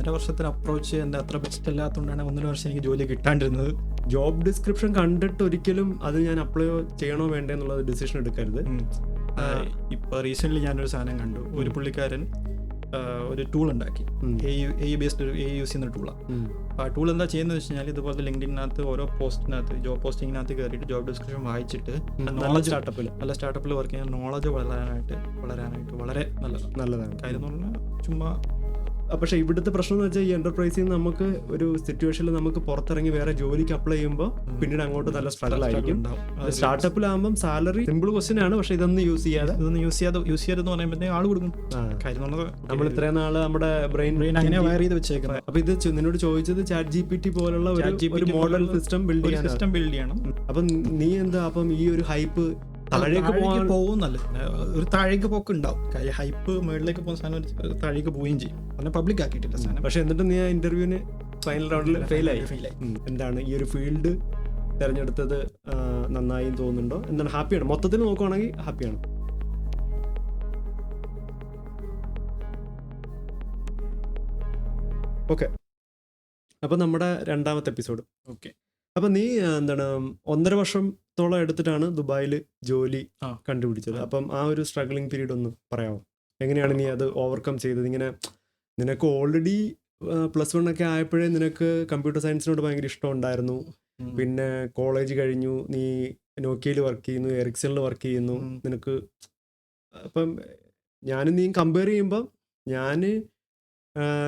1.5 വർഷത്തിന് അപ്രോച്ച് എൻ്റെ അത്ര ബെസ്റ്റ് അല്ലാത്തതുകൊണ്ടാണ് 1.5 വർഷം എനിക്ക് ജോലി കിട്ടാണ്ടിരുന്നത്. ജോബ് ഡിസ്ക്രിപ്ഷൻ കണ്ടിട്ട് ഒരിക്കലും അത് ഞാൻ അപ്ലൈ ചെയ്യണോ വേണ്ടേ എന്നുള്ളത് ഡിസിഷൻ എടുക്കരുത്. ഇപ്പോൾ റീസെൻ്റ്ലി ഞാനൊരു സാധനം കണ്ടു. ഒരു പുള്ളിക്കാരൻ ഒരു ടൂൾ ഉണ്ടാക്കി, എ ബേസ്ഡ് ഒരു AUC എന്ന ടൂളാണ്. അപ്പോൾ ആ ടൂൾ എന്താ ചെയ്യുന്നത് വെച്ച് കഴിഞ്ഞാൽ ഇതുപോലെ ലിങ്ക്ഡിനകത്ത് ഓരോ പോസ്റ്റിനകത്ത് ജോബ് പോസ്റ്റിങ്ങിനകത്ത് കയറിയിട്ട് ജോബ് ഡിസ്ക്രിപ്ഷൻ വായിച്ചിട്ട് നോളജ് സ്റ്റാർട്ടപ്പിൽ വർക്ക് ചെയ്യാൻ നോളജ് വളരാനായിട്ട് വളരെ നല്ലതാണ്. കാര്യം എന്ന് പറഞ്ഞാൽ ചുമ്മാ. പക്ഷേ ഇവിടുത്തെ പ്രശ്നം എന്ന് വെച്ചാൽ ഈ എന്റർപ്രൈസിൽ നിന്ന് നമുക്ക് ഒരു സിറ്റുവേഷനിൽ നമുക്ക് പുറത്തിറങ്ങി വേറെ ജോലിക്ക് അപ്ലൈ ചെയ്യുമ്പോൾ പിന്നീട് അങ്ങോട്ട് നല്ല സ്ട്രഗിൾ ആയിരിക്കും. സ്റ്റാർട്ടപ്പിലാകുമ്പോൾ സാലറി സിമ്പിൾ ക്വസ്റ്റ്യൻ ആണ്, പക്ഷെ ഇതൊന്നും യൂസ് ചെയ്യാതെന്ന് പറയുമ്പോഴത്തേക്ക് ആൾ കൊടുക്കും. കാര്യം നമ്മൾ ഇത്രയും നാള് നമ്മുടെ ബ്രെയിൻ അങ്ങനെ വയർ ചെയ്ത് വെച്ചേക്കുന്നത്. അപ്പൊ ഇത് നിന്നോട് ചോദിച്ചത് ChatGPT പോലുള്ള ഒരു മോഡൽ സിസ്റ്റം ബിൽഡ് ചെയ്യണം. അപ്പൊ നീ എന്താ അപ്പം ഈ ഒരു ഹൈപ്പ് താഴേക്ക് പോകുന്നല്ല, ഒരു താഴേക്ക് പോക്ക് ഉണ്ടാവും. ഹൈപ്പ് മുകളിലേക്ക് പോകുന്ന സാധനം താഴേക്ക് പോവുകയും ചെയ്യും. അങ്ങനെ പബ്ലിക് ആക്കിയിട്ടില്ല സാധനം. പക്ഷെ എന്നിട്ട് നീ ആ ഇന്റർവ്യൂവിന് ഫൈനൽ റൗണ്ടിൽ ഫെയിലായി. എന്താണ് ഈ ഒരു ഫീൽഡ് തിരഞ്ഞെടുത്തത് നന്നായി തോന്നുന്നുണ്ടോ? എന്താണ് ഹാപ്പിയാണ്? മൊത്തത്തിൽ നോക്കുവാണെങ്കിൽ ഹാപ്പിയാണ്. ഓക്കെ, അപ്പൊ നമ്മുടെ രണ്ടാമത്തെ എപ്പിസോഡ്. ഓക്കെ, അപ്പൊ നീ എന്താണ് 1.5 വർഷത്തോളം എടുത്തിട്ടാണ് ദുബായിൽ ജോലി കണ്ടുപിടിച്ചത്. അപ്പം ആ ഒരു സ്ട്രഗ്ലിംഗ് പീരീഡ് ഒന്ന് പറയാമോ? എങ്ങനെയാണ് നീ അത് ഓവർകം ചെയ്തത്? ഇങ്ങനെ നിനക്ക് ഓൾറെഡി +1 ഒക്കെ ആയപ്പോഴേ നിനക്ക് കമ്പ്യൂട്ടർ സയൻസിനോട് ഭയങ്കര ഇഷ്ടം ഉണ്ടായിരുന്നു. പിന്നെ കോളേജ് കഴിഞ്ഞു, നീ നോക്കിയയിൽ വർക്ക് ചെയ്യുന്നു, എറിക്സണിൽ വർക്ക് ചെയ്യുന്നു. നിനക്ക് അപ്പം ഞാനും നീ കമ്പയർ ചെയ്യുമ്പോൾ ഞാൻ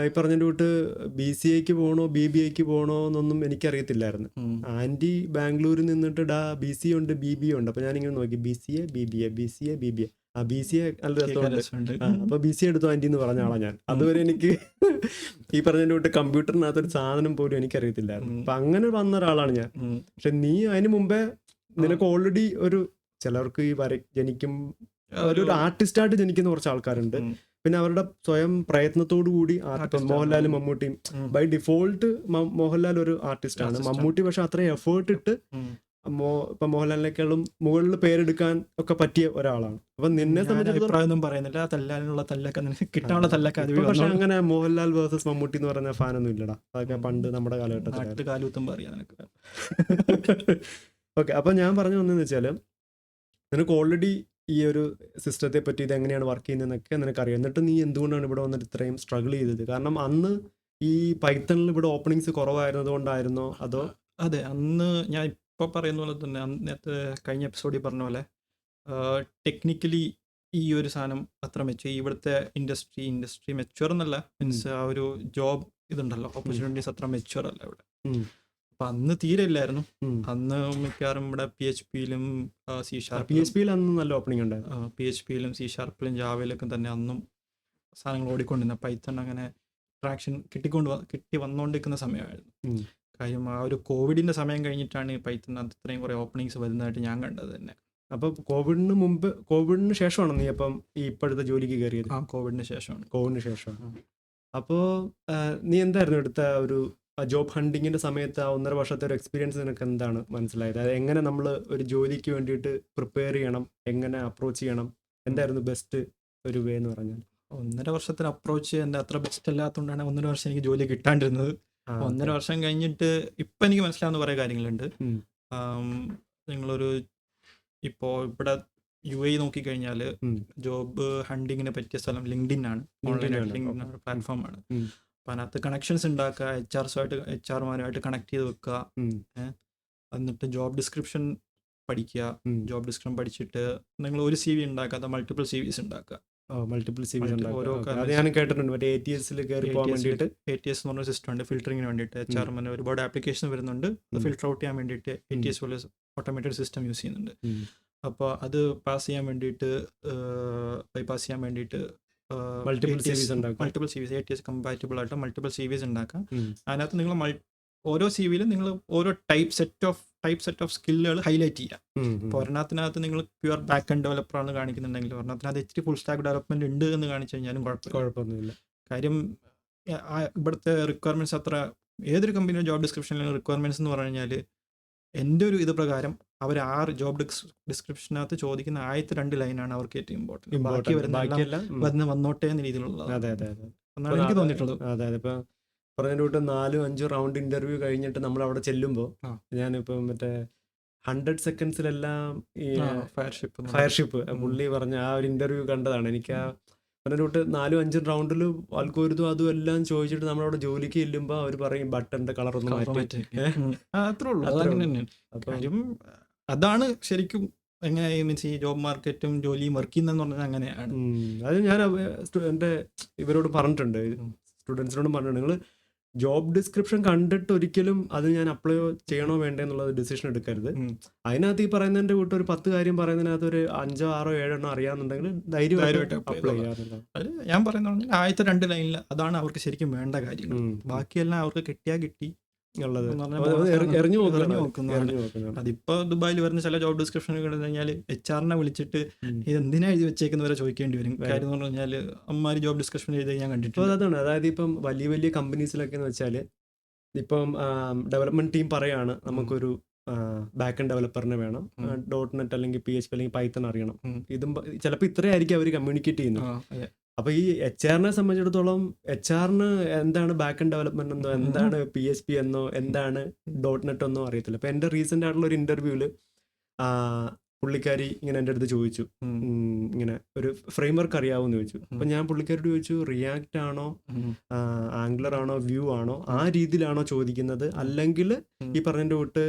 ഈ പറഞ്ഞതിൻ്റെ കൂട്ട് BCAക്ക് പോകണോ BBAക്ക് പോകണോ എന്നൊന്നും എനിക്കറിയത്തില്ലായിരുന്നു. ആൻറ്റി ബാംഗ്ലൂരിൽ നിന്നിട്ട് BCA ഉണ്ട് BBA ഉണ്ട്. അപ്പോൾ ഞാനിങ്ങനെ നോക്കി BCA BBA BCA നല്ല രസമുണ്ട്. അപ്പോൾ BCA എടുത്തു ആൻറ്റി എന്ന് പറഞ്ഞ ആളാണ് ഞാൻ. അതുവരെ എനിക്ക് ഈ പറഞ്ഞതിൻ്റെ കൂട്ട് കമ്പ്യൂട്ടറിനകത്തൊരു സാധനം പോലും എനിക്കറിയത്തില്ലായിരുന്നു. അപ്പം അങ്ങനെ വന്ന ഒരാളാണ് ഞാൻ. പക്ഷെ നീ അതിന് മുമ്പേ നിനക്ക് ഓൾറെഡി ഒരു ചിലർക്ക് ഈ ജനിക്കും ഒരു ആർട്ടിസ്റ്റായിട്ട് ജനിക്കുന്ന കുറച്ച് ആൾക്കാരുണ്ട്. പിന്നെ അവരുടെ സ്വയം പ്രയത്നത്തോടു കൂടി മോഹൻലാലും മമ്മൂട്ടിയും ബൈ ഡിഫോൾട്ട് മോഹൻലാൽ ഒരു ആർട്ടിസ്റ്റാണ്. മമ്മൂട്ടി പക്ഷെ അത്രയും എഫേർട്ട് ഇട്ട് ഇപ്പൊ മോഹൻലാലിനേക്കാളും മുകളിൽ പേരെടുക്കാൻ ഒക്കെ പറ്റിയ ഒരാളാണ്. അപ്പൊ നിന്നെ സംബന്ധിച്ചിടത്തോളം പറയുന്നില്ല, കിട്ടാനുള്ള തല്ലൊക്കെ. പക്ഷെ അങ്ങനെ മോഹൻലാൽ വേഴ്സസ് മമ്മൂട്ടി എന്ന് പറഞ്ഞ ഫാനൊന്നും ഇല്ലടാ. അതൊക്കെ പണ്ട് നമ്മുടെ കാലഘട്ടത്തിൽ. ഓക്കെ, അപ്പൊ ഞാൻ പറഞ്ഞു വന്നതെന്ന് വെച്ചാല് നിനക്ക് ഓൾറെഡി ഈ ഒരു സിസ്റ്റത്തെ പറ്റി ഇത് എങ്ങനെയാണ് വർക്ക് ചെയ്യുന്നതെന്നൊക്കെ നിനക്കറിയാം. എന്നിട്ട് നീ എന്തുകൊണ്ടാണ് ഇവിടെ വന്നിട്ട് ഇത്രയും സ്ട്രഗിൾ ചെയ്തത്? കാരണം അന്ന് ഈ പൈത്തണിൽ ഇവിടെ ഓപ്പണിങ്സ് കുറവായിരുന്നത് കൊണ്ടായിരുന്നോ അതോ? അതെ, അന്ന് ഞാൻ ഇപ്പോൾ പറയുന്ന പോലെ തന്നെ നേരത്തെ കഴിഞ്ഞ എപ്പിസോഡിൽ പറഞ്ഞ പോലെ ടെക്നിക്കലി ഈ ഒരു സാധനം അത്ര ഇവിടുത്തെ ഇൻഡസ്ട്രി മെച്യൂർ എന്നല്ല, മീൻസ് ആ ഒരു ജോബ് ഇതുണ്ടല്ലോ, ഓപ്പർച്യൂണിറ്റീസ് അത്ര മെച്യൂർ അല്ല ഇവിടെ. അപ്പം അന്ന് തീരെ ഇല്ലായിരുന്നു. അന്ന് മിക്കവാറും ഇവിടെ PHPയിലും അന്ന് നല്ല ഓപ്പണിംഗ് ഉണ്ട്. PHPയിലും C#ലും ജാവയിലൊക്കെ തന്നെ അന്നും സാധനങ്ങൾ ഓടിക്കൊണ്ടിരുന്ന. പൈത്തൺ അങ്ങനെ ട്രാക്ഷൻ കിട്ടി വന്നുകൊണ്ടിരിക്കുന്ന സമയമായിരുന്നു. കാര്യം ആ ഒരു കോവിഡിൻ്റെ സമയം കഴിഞ്ഞിട്ടാണ് ഈ പൈത്തണിനകത്ത് ഇത്രയും കുറേ ഓപ്പണിങ്സ് വരുന്നതായിട്ട് ഞാൻ കണ്ടത് തന്നെ. അപ്പോൾ കോവിഡിന് ശേഷമാണ് നീ അപ്പം ഈ ഇപ്പോഴത്തെ ജോലിക്ക് കയറിയത്? കോവിഡിന് ശേഷമാണ്. അപ്പോൾ നീ എന്തായിരുന്നു എടുത്ത ഒരു ജോബ് ഹണ്ടിങ്ങിൻ്റെ സമയത്ത് ആ 1.5 വർഷത്തെ ഒരു എക്സ്പീരിയൻസ് നിനക്ക് എന്താണ് മനസ്സിലായത്? അത് എങ്ങനെ നമ്മൾ ഒരു ജോലിക്ക് വേണ്ടിയിട്ട് പ്രിപ്പയർ ചെയ്യണം, എങ്ങനെ അപ്രോച്ച് ചെയ്യണം, എന്തായിരുന്നു ബെസ്റ്റ് ഒരു വേ എന്ന് പറഞ്ഞാൽ? 1.5 വർഷത്തിന് അപ്രോച്ച് എൻ്റെ അത്ര ബെസ്റ്റ് അല്ലാത്തതുകൊണ്ടാണ് 1.5 വർഷം എനിക്ക് ജോലി കിട്ടാണ്ടിരുന്നത്. 1.5 വർഷം കഴിഞ്ഞിട്ട് ഇപ്പം എനിക്ക് മനസ്സിലാവുന്ന കുറേ കാര്യങ്ങളുണ്ട്. നിങ്ങളൊരു ഇപ്പോൾ ഇവിടെ UAE നോക്കിക്കഴിഞ്ഞാൽ ജോബ് ഹണ്ടിങ്ങിനെ പറ്റിയ സ്ഥലം ലിങ്ക്ഡിൻ ആണ്. ലിങ്ക്ഡിൻ പ്ലാറ്റ്ഫോമാണ്. അപ്പം അതിനകത്ത് കണക്ഷൻസ് ഉണ്ടാക്കുക, HR-മാരുമായിട്ട് കണക്ട് ചെയ്ത് വെക്കുക. എന്നിട്ട് ജോബ് ഡിസ്ക്രിപ്ഷൻ പഠിക്കുക. ജോബ് ഡിസ്ക്രിപ്ഷൻ പഠിച്ചിട്ട് നിങ്ങൾ ഒരു CV ഉണ്ടാക്കാത്ത മൾട്ടിപ്പിൾ CVs ഉണ്ടാക്കുക. ഞാൻ കേട്ടിട്ടുണ്ട് ATS എന്ന് പറഞ്ഞ സിസ്റ്റം ഉണ്ട് ഫിൽറ്ററിങ്ങിന് വേണ്ടിയിട്ട്. HR-മാർ ഒരുപാട് ആപ്ലിക്കേഷൻ വരുന്നുണ്ട്, അത് ഫിൽട്ടർ ഔട്ട് ചെയ്യാൻ വേണ്ടിയിട്ട് ATS പോലെ ഓട്ടോമേറ്റഡ് സിസ്റ്റം യൂസ് ചെയ്യുന്നുണ്ട്. അപ്പോൾ അത് ബൈപ്പാസ് ചെയ്യാൻ വേണ്ടിയിട്ട് മൾട്ടിപ്പിൾ CVs ATS കമ്പാറ്റബിൾ ആയിട്ട് മൾട്ടിപ്പിൾ CVs ഉണ്ടാക്കാം. അതിനകത്ത് നിങ്ങൾ ഓരോ CVയിലും നിങ്ങൾ ഓരോ ടൈപ്പ് സെറ്റ് ഓഫ് സ്കില്ലുകൾ ഹൈലൈറ്റ് ചെയ്യാം. ഇപ്പോൾ ഒരെണ്ണത്തിനകത്ത് നിങ്ങൾ പ്യുവർ ബാക്ക് എൻഡ് ഡെവലപ്പർ ആണ് കാണിക്കുന്നുണ്ടെങ്കിൽ ഒരെണ്ണത്തിനകത്ത് ഇച്ചിരി ഫുൾ സ്റ്റാക്ക് ഡെവലപ്മെന്റ് ഉണ്ട് എന്ന് കാണിച്ചു കഴിഞ്ഞാലും കുഴപ്പമൊന്നുമില്ല. കാര്യം ഇവിടുത്തെ റിക്വയർമെന്റ്സ് അത്ര ഏതൊരു കമ്പനിയുടെ ജോബ് ഡിസ്ക്രിപ്ഷനിലെ റിക്വയർമെന്റ്സ് എന്ന് പറഞ്ഞു കഴിഞ്ഞാൽ എൻ്റെ ഒരു ഇത് പ്രകാരം അവർ ആ ജോബ് ഡിസ്ക്രിപ്ഷനകത്ത് ചോദിക്കുന്ന ആദ്യത്തെ 2 ലൈനാണ് അവർക്ക് ഏറ്റവും ഇമ്പോർട്ടൻറ്റ്. ബാക്കി വന്നോട്ടെ എന്ന രീതിയിലുള്ളത് എനിക്ക് തോന്നിയിട്ടുള്ളത്. അതായത് ഇപ്പം പറഞ്ഞതിൻ്റെ കൂട്ട് 4-5 റൗണ്ട് ഇന്റർവ്യൂ കഴിഞ്ഞിട്ട് നമ്മൾ അവിടെ ചെല്ലുമ്പോൾ ആ. ഞാനിപ്പോൾ മറ്റേ 100 സെക്കൻഡ്സിലെല്ലാം ഈ ഫയർഷിപ്പ് ഫയർഷിപ്പ് പുള്ളി പറഞ്ഞ ആ ഒരു ഇന്റർവ്യൂ കണ്ടതാണ്. എനിക്ക് ആ പറഞ്ഞ കൂട്ട് 4-5 റൗണ്ടിൽ ആൾക്കാരുതും അതും എല്ലാം ചോദിച്ചിട്ട് നമ്മളവിടെ ജോലിക്ക് ചെല്ലുമ്പോൾ അവർ പറയും ബട്ടന്റെ കളർ ഒന്ന് മാറ്റി. അത്രേ ഉള്ളൂ. അതങ്ങനെ തന്നെയാണ് കാര്യം. അതാണ് ശരിക്കും എങ്ങനെ മീൻസ് ഈ ജോബ് മാർക്കറ്റും ജോലിയും വർക്ക് ചെയ്യുന്നതെന്ന് പറഞ്ഞാൽ അങ്ങനെയാണ്. അത് ഞാൻ എൻ്റെ ഇവരോട് പറഞ്ഞിട്ടുണ്ട്, സ്റ്റുഡൻസിനോടും പറഞ്ഞിട്ടുണ്ട്, നിങ്ങൾ ജോബ് ഡിസ്ക്രിപ്ഷൻ കണ്ടിട്ട് ഒരിക്കലും അത് ഞാൻ അപ്ലൈ ചെയ്യണോ വേണ്ടേ എന്നുള്ളത് ഡിസിഷൻ എടുക്കരുത്. അതിനകത്ത് ഈ പറയുന്നതിൻ്റെ കൂട്ട് ഒരു 10 കാര്യം പറയുന്നതിനകത്ത് ഒരു 5, 6, 7 അറിയാമെന്നുണ്ടെങ്കിൽ ധൈര്യമായിട്ട് അപ്ലൈ ചെയ്യാറുണ്ട്. അത് ഞാൻ പറയുന്നത് ആദ്യത്തെ 2 ലൈനിൽ അതാണ് അവർക്ക് ശരിക്കും വേണ്ട കാര്യങ്ങൾ. ബാക്കിയെല്ലാം അവർക്ക് കിട്ടിയാൽ കിട്ടി ഉള്ളത് എറിഞ്ഞു നോക്കുന്നതാണ്. അതിപ്പോ ദുബായിൽ വരുന്ന ചില ജോബ് ഡിസ്ക്രിപ്ഷൻ കഴിഞ്ഞാൽ HR-നെ വിളിച്ചിട്ട് ഇത് എന്തിനാ എഴുതി വെച്ചേക്കുന്നവരെ ചോദിക്കേണ്ടി വരും. കാര്യം എന്ന് പറഞ്ഞാൽ അമ്മമാര് ജോബ് ഡിസ്ക്രിപ്ഷൻ എഴുതി ഞാൻ കണ്ടിട്ടുണ്ട്. അതാണ്, അതായത് ഇപ്പം വലിയ വലിയ കമ്പനീസിലൊക്കെ എന്ന് വെച്ചാൽ ഇപ്പം ഡെവലപ്മെന്റ് ടീം പറയാണ് നമുക്കൊരു ബാക്ക് എൻഡ് ഡെവലപ്പറിനെ വേണം, .NET അല്ലെങ്കിൽ PHP അല്ലെങ്കിൽ പൈത്തൺ അറിയണം. ഇതും ചിലപ്പോൾ ഇത്രയായിരിക്കും അവർ കമ്മ്യൂണിക്കേറ്റ് ചെയ്യുന്നത്. അപ്പൊ ഈ HR-നെ സംബന്ധിച്ചിടത്തോളം HR-ന് എന്താണ് ബാക്ക് എൻഡ് ഡെവലപ്മെന്റ് എന്നോ എന്താണ് PHP എന്നോ എന്താണ് .NET എന്നോ അറിയത്തില്ല. അപ്പൊ എൻ്റെ റീസെന്റ് ആയിട്ടുള്ള ഒരു ഇന്റർവ്യൂവില് പുള്ളിക്കാരി ഇങ്ങനെ എൻ്റെ അടുത്ത് ചോദിച്ചു, ഇങ്ങനെ ഒരു ഫ്രെയിംവർക്ക് അറിയാവോന്ന് ചോദിച്ചു. അപ്പൊ ഞാൻ പുള്ളിക്കാരോട് ചോദിച്ചു, റിയാക്ട് ആണോ, ആംഗുലർ ആണോ, വ്യൂ ആണോ, ആ രീതിയിലാണോ ചോദിക്കുന്നത്, അല്ലെങ്കിൽ ഈ പറഞ്ഞതിന്റെ കൂട്ട്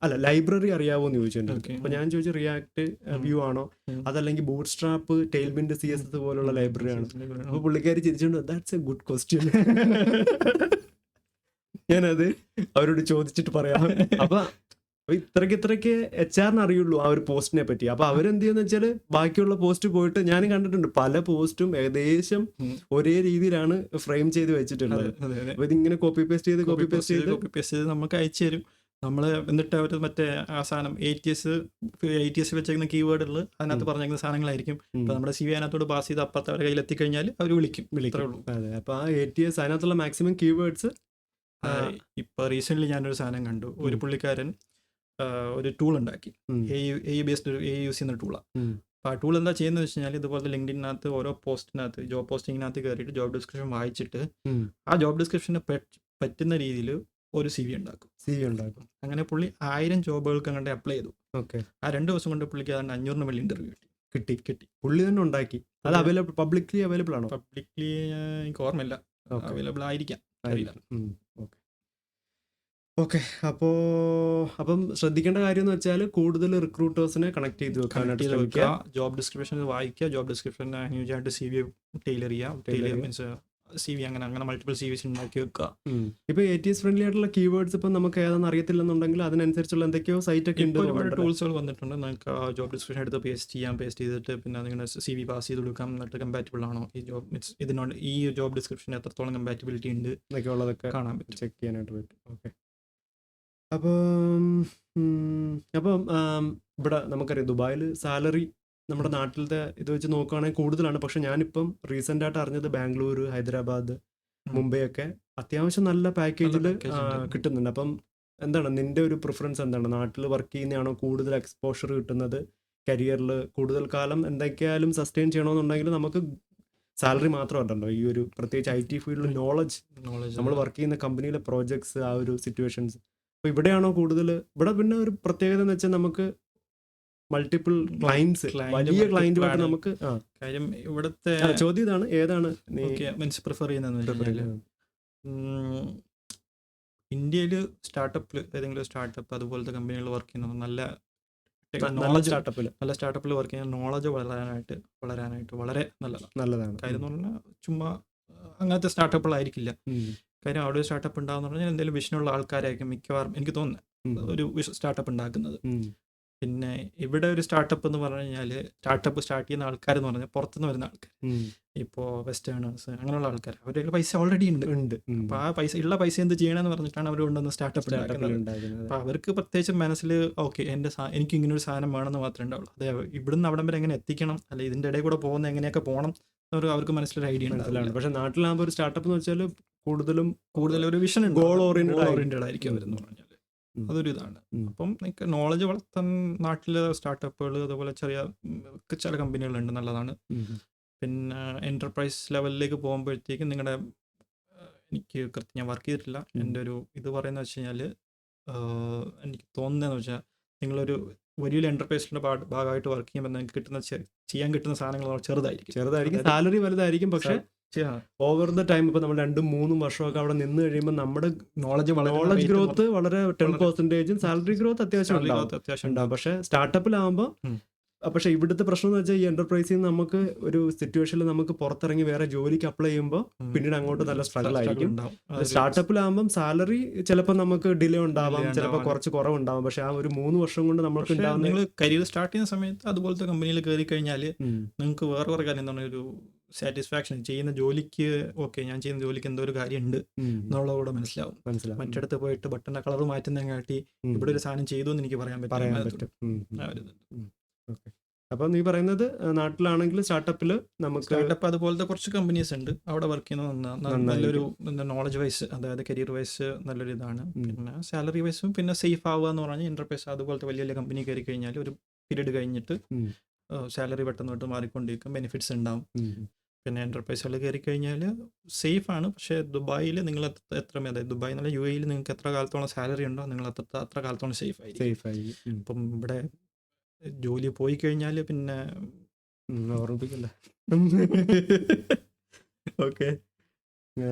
അല്ല ലൈബ്രറി അറിയാവോന്ന് ചോദിച്ചു എൻ്റെ അടുത്ത്. അപ്പൊ ഞാൻ ചോദിച്ചു റിയാക്ട് വ്യൂ ആണോ, അതല്ലെങ്കിൽ ബൂട്ട് സ്ട്രാപ്പ്, ടെയിൽബിൻഡ്, CSS പോലുള്ള ലൈബ്രറി ആണോ. അപ്പൊ പുള്ളിക്കാരി ചിരിച്ചുകൊണ്ട് ദാറ്റ്സ് എ ഗുഡ് ക്വസ്റ്റ്യൻ, ഞാനത് അവരോട് ചോദിച്ചിട്ട് പറയാം. അപ്പൊ ഇത്രയ്ക്ക് HR-ന് അറിയുള്ളൂ ആ ഒരു പോസ്റ്റിനെ പറ്റി. അപ്പൊ അവരെന്ത് ചെയ്യുന്ന വെച്ചാല് ബാക്കിയുള്ള പോസ്റ്റ് പോയിട്ട് ഞാൻ കണ്ടിട്ടുണ്ട് പല പോസ്റ്റും ഏകദേശം ഒരേ രീതിയിലാണ് ഫ്രെയിം ചെയ്ത് വെച്ചിട്ടുള്ളത്. അപ്പൊ ഇതിങ്ങനെ കോപ്പി പേസ്റ്റ് ചെയ്ത് നമുക്ക് അയച്ചു തരും. നമ്മള് എന്നിട്ട് അവർ മറ്റേ ആ സാധനം ATS വെച്ചേക്കുന്ന കീവേഡുകൾ അതിനകത്ത് പറഞ്ഞേക്കുന്ന സാധനങ്ങളായിരിക്കും. അപ്പൊ നമ്മുടെ CV അതിനകത്തോട് പാസ് ചെയ്ത് അപ്പുറത്ത് അവരുടെ കയ്യിൽ എത്തിക്കഴിഞ്ഞാൽ അവർ വിളിക്കും. അതെ, അപ്പൊ ആ ATS അതിനകത്തുള്ള മാക്സിമം കീവേഡ്സ്. ഇപ്പൊ റീസെന്റ് ഞാനൊരു സാധനം കണ്ടു. ഒരു പുള്ളിക്കാരൻ ഒരു ടൂൾ ഉണ്ടാക്കി, AI ബേസ്ഡ് ഒരു AI യൂസ് ചെയ്യുന്ന ടൂളാണ്. അപ്പോൾ ആ ടൂൾ എന്താ ചെയ്യുന്നത് വെച്ച് കഴിഞ്ഞാൽ ഇതുപോലെ ലിങ്ക്ഡിനകത്ത് ഓരോ പോസ്റ്റിനകത്ത് ജോബ് പോസ്റ്റിങ്ങിനകത്ത് കയറിയിട്ട് ജോബ് ഡിസ്ക്രിപ്ഷൻ വായിച്ചിട്ട് ആ ജോബ് ഡിസ്ക്രിപ്ഷന് പറ്റുന്ന രീതിയിൽ ഒരു CV ഉണ്ടാക്കും. അങ്ങനെ പുള്ളി 1000 ജോബുകൾക്ക് അങ്ങോട്ട് അപ്ലൈ ചെയ്തു. ആ 2 ദിവസം കൊണ്ട് പുള്ളിക്ക് അതാണ്ട് 500 വലിയ ഇന്റർവ്യൂ കിട്ടി. പുള്ളി തന്നെ ഉണ്ടാക്കി. അത് പബ്ലിക്ലി അവൈലബിൾ ആണോ? പബ്ലിക്ലി എനിക്ക് ഓർമ്മയില്ല, അവൈലബിൾ ആയിരിക്കാം. ഓക്കെ. അപ്പം ശ്രദ്ധിക്കേണ്ട കാര്യം എന്ന് വെച്ചാൽ കൂടുതൽ റിക്രൂട്ടേഴ്സിനെ കണക്ട് ചെയ്ത് വെക്കുക. ജോബ് ഡിസ്ക്രിപ്ഷൻ വായിക്കുക, ജോബ് ഡിസ്ക്രിപ്ഷൻ അനുയോജ്യമായിട്ട് CV ടൈലർ ചെയ്യുക. മീൻസ് CV അങ്ങനെ മൾട്ടിപ്പിൾ CVs ഉണ്ടാക്കി വെക്കുക. ഇപ്പൊ ATS ഫ്രണ്ട്ലി ആയിട്ടുള്ള കീവേഡ്സ് ഇപ്പം നമുക്ക് ഏതാണെന്ന് അറിയത്തില്ലെന്നുണ്ടെങ്കിൽ അതിനനുസരിച്ചുള്ള എന്തൊക്കെയോ സൈറ്റ് ഒക്കെ ഉണ്ട്, ഒരുപാട് ടൂൾസുകൾ വന്നിട്ടുണ്ട്. നമുക്ക് ജോബ് ഡിസ്ക്രിപ്ഷൻ എടുത്ത് പേസ്റ്റ് ചെയ്തിട്ട് പിന്നെ നിങ്ങളുടെ CV പാസ് ചെയ്ത് കൊടുക്കാം. എന്നിട്ട് കമ്പാറ്റബിൾ ആണോ ഈ ജോബ്, മീൻസ് ഇതിനോട് ഈ ജോബ് ഡിസ്ക്രിപ്ഷൻ എത്രത്തോളം കമ്പാറ്റബിലിറ്റി ഉണ്ട് എന്നൊക്കെ ഉള്ളതൊക്കെ കാണാൻ പറ്റും, ചെക്ക് ചെയ്യാനായിട്ട് പറ്റും. ഓക്കെ. അപ്പം ഇവിടെ നമുക്കറിയാം ദുബായിൽ സാലറി നമ്മുടെ നാട്ടിലത്തെ ഇത് വെച്ച് നോക്കുകയാണെങ്കിൽ കൂടുതലാണ്. പക്ഷെ ഞാനിപ്പം റീസെൻ്റ് ആയിട്ട് അറിഞ്ഞത് ബാംഗ്ലൂർ, ഹൈദരാബാദ്, മുംബൈ ഒക്കെ അത്യാവശ്യം നല്ല പാക്കേജിൽ കിട്ടുന്നുണ്ട്. അപ്പം എന്താണ് നിന്റെ ഒരു പ്രിഫറൻസ് എന്താണ്? നാട്ടിൽ വർക്ക് ചെയ്യുന്നതാണോ കൂടുതൽ എക്സ്പോഷർ കിട്ടുന്നത്? കരിയറിൽ കൂടുതൽ കാലം എന്തൊക്കെയായാലും സസ്റ്റെയിൻ ചെയ്യണമെന്നുണ്ടെങ്കിൽ നമുക്ക് സാലറി മാത്രമല്ലല്ലോ, ഈ ഒരു പ്രത്യേകിച്ച് IT ഫീൽഡിൽ നോളജ്, നമ്മൾ വർക്ക് ചെയ്യുന്ന കമ്പനിയിലെ പ്രോജക്ട്സ്, ആ ഒരു സിറ്റുവേഷൻസ്. അപ്പോൾ ഇവിടെയാണോ കൂടുതൽ? ഇവിടെ പിന്നെ ഒരു പ്രത്യേകത എന്ന് വെച്ചാൽ നമുക്ക് മൾട്ടിപ്പിൾ ക്ലയൻസ്, വലിയ ക്ലയന്റുമായിട്ട് നമുക്ക് കാര്യം. ഇവിടുത്തെ ചോദ്യം ഇതാണ്, ഏതാണ് മീൻസ് പ്രിഫർ ചെയ്യുന്നത്? ഇന്ത്യയിൽ സ്റ്റാർട്ടപ്പിൽ ഏതെങ്കിലും സ്റ്റാർട്ടപ്പ് അതുപോലത്തെ കമ്പനികൾ വർക്ക് ചെയ്യുന്നത് നല്ല സ്റ്റാർട്ടപ്പിൽ വർക്ക് ചെയ്യുന്ന നോളജ് വളരാനായിട്ട് വളരെ നല്ലതാണ്. കാര്യം എന്ന് പറഞ്ഞാൽ ചുമ്മാ അങ്ങനത്തെ സ്റ്റാർട്ടപ്പുകളായിരിക്കില്ല. കാര്യം അവിടെ ഒരു സ്റ്റാർട്ടപ്പ് ഉണ്ടാകുന്ന പറഞ്ഞാൽ എന്തെങ്കിലും വിഷനുള്ള ആൾക്കാരായിരിക്കും മിക്കവാറും എനിക്ക് തോന്നുന്നത് ഒരു സ്റ്റാർട്ടപ്പ് ഉണ്ടാക്കുന്നത്. പിന്നെ ഇവിടെ ഒരു സ്റ്റാർട്ടപ്പ് എന്ന് പറഞ്ഞു കഴിഞ്ഞാൽ സ്റ്റാർട്ട് ചെയ്യുന്ന ആൾക്കാർ എന്ന് പറഞ്ഞാൽ പുറത്തുനിന്ന് വരുന്ന ആൾക്കാർ, ഇപ്പോൾ വെസ്റ്റേണേഴ്സ് അങ്ങനെയുള്ള ആൾക്കാർ, അവരുടെ പൈസ ഓൾറെഡി ഉണ്ട്. അപ്പോൾ ആ പൈസ എന്ത് ചെയ്യണമെന്ന് പറഞ്ഞിട്ടാണ് അവർ കൊണ്ടുവന്ന് സ്റ്റാർട്ടപ്പ് ഉണ്ടാക്കുന്നത്. അപ്പോൾ അവർക്ക് പ്രത്യേകിച്ച് മനസ്സിൽ ഓക്കെ എനിക്ക് ഇങ്ങനെ ഒരു സാധനം വേണമെന്ന് മാത്രമേ ഉണ്ടാവുള്ളൂ. അതെ, ഇവിടുന്ന് അവിടം വരെ എങ്ങനെ എത്തിക്കണം, അല്ലെ ഇതിൻ്റെ ഇടയിൽ കൂടെ പോകുന്ന എങ്ങനെയൊക്കെ പോകണം അവർക്ക് മനസ്സിലൊരു ഐഡിയ ഉണ്ടാവില്ല. പക്ഷെ നാട്ടിലാകുമ്പോൾ ഒരു സ്റ്റാർട്ടപ്പ് എന്ന് വെച്ചാൽ കൂടുതൽ ഒരു വിഷൻ ഗോൾ ഓറിയന്റഡ് ആയിരിക്കും അവരെന്ന് പറഞ്ഞാൽ. അതൊരു ഇതാണ്. അപ്പം നിങ്ങൾക്ക് നോളജ് വളർത്താൻ നാട്ടിലെ സ്റ്റാർട്ടപ്പുകൾ അതുപോലെ ചില കമ്പനികളുണ്ട്, നല്ലതാണ്. പിന്നെ എൻ്റർപ്രൈസ് ലെവലിലേക്ക് പോകുമ്പോഴത്തേക്കും നിങ്ങളുടെ എനിക്ക് ഞാൻ വർക്ക് ചെയ്തിട്ടില്ല. എൻ്റെ ഒരു ഇത് പറയുന്നത് വെച്ച് കഴിഞ്ഞാൽ എനിക്ക് തോന്നുന്നതെന്ന് വെച്ചാൽ നിങ്ങളൊരു വലിയൊരു എൻ്റർപ്രൈസിൻ്റെ ഭാഗമായിട്ട് വർക്ക് ചെയ്യുമ്പോൾ നിങ്ങൾക്ക് കിട്ടുന്ന ചെയ്യാൻ കിട്ടുന്ന സാധനങ്ങൾ ചെറുതായിരിക്കും, സാലറി വലുതായിരിക്കും, പക്ഷേ ഓവർ ദ ടൈം ഇപ്പൊ നമ്മൾ 2-3 വർഷമൊക്കെ അവിടെ നിന്ന് കഴിയുമ്പോൾ നമ്മുടെ നോളജ് ഗ്രോത്ത് വളരെ 10% സാലറി ഗ്രോത്ത് അത്യാവശ്യം ഉണ്ടാവും. പക്ഷെ സ്റ്റാർട്ടപ്പിലാവുമ്പോൾ പക്ഷെ ഇവിടുത്തെ പ്രശ്നം എന്ന് വെച്ചാൽ ഈ എന്റർപ്രൈസിൽ നിന്ന് നമുക്ക് ഒരു സിറ്റുവേഷനിൽ നമുക്ക് പുറത്തിറങ്ങി വേറെ ജോലിക്ക് അപ്ലൈ ചെയ്യുമ്പോൾ പിന്നീട് അങ്ങോട്ട് നല്ല സ്ട്രഗിൾ ആയിരിക്കും. സ്റ്റാർട്ടപ്പിലാകുമ്പോൾ സാലറി ചിലപ്പോൾ നമുക്ക് ഡിലേ ഉണ്ടാവാം, ചിലപ്പോൾ കുറച്ച് കുറവുണ്ടാവും. പക്ഷെ ആ ഒരു 3 വർഷം കൊണ്ട് നമുക്ക് നിങ്ങൾ കരിയർ സ്റ്റാർട്ട് ചെയ്യുന്ന സമയത്ത് അതുപോലത്തെ കമ്പനിയിൽ കയറി കഴിഞ്ഞാൽ നിങ്ങൾക്ക് വേറെ കാര്യം എന്താണ് ഒരു സാറ്റിസ്ഫാക്ഷൻ, ചെയ്യുന്ന ജോലിക്ക് ഞാൻ ചെയ്യുന്ന ജോലിക്ക് എന്തോ ഒരു കാര്യം ഉണ്ട് എന്നുള്ളത് കൂടെ മനസ്സിലാവും. മറ്റടുത്ത് പോയിട്ട് ബട്ടന്റെ കളർ മാറ്റുന്നതിനെക്കാട്ടി ഇവിടെ ഒരു സാധനം ചെയ്തു എന്ന് എനിക്ക് പറയാൻ പറ്റും. അപ്പൊ നീ പറയുന്നത് നാട്ടിലാണെങ്കിൽ സ്റ്റാർട്ടപ്പിൽ സ്റ്റാർട്ടപ്പ് അതുപോലത്തെ കുറച്ച് കമ്പനീസ് ഉണ്ട്, അവിടെ വർക്ക് ചെയ്യുന്നത് നല്ലൊരു നോളജ് വൈസ്, അതായത് കരിയർ വൈസ് നല്ലൊരു ഇതാണ്. പിന്നെ സാലറി വൈസും പിന്നെ സേഫ് ആവുക എന്ന് പറഞ്ഞാൽ എന്റർപ്രൈസ് അതുപോലത്തെ വലിയ വലിയ കമ്പനി കയറി കഴിഞ്ഞാൽ ഒരു പീരീഡ് കഴിഞ്ഞിട്ട് സാലറി പെട്ടെന്ന് മാറിക്കൊണ്ടിരിക്കും, ബെനിഫിറ്റ്സ് ഉണ്ടാവും. പിന്നെ എന്റർപ്രൈസുകൾ കയറി കഴിഞ്ഞാൽ സേഫ് ആണ്. പക്ഷേ ദുബായിൽ നിങ്ങൾ അതായത് ദുബായ് എന്നുള്ള UAE നിങ്ങൾക്ക് എത്ര കാലത്തോളം സാലറി ഉണ്ടോ നിങ്ങൾ അത്ര കാലത്തോളം സേഫ് ആയിരിക്കും. ഇപ്പം ഇവിടെ ജോലി പോയി കഴിഞ്ഞാൽ പിന്നെ ഓർമ്മിപ്പിക്കല്ല. ഓക്കെ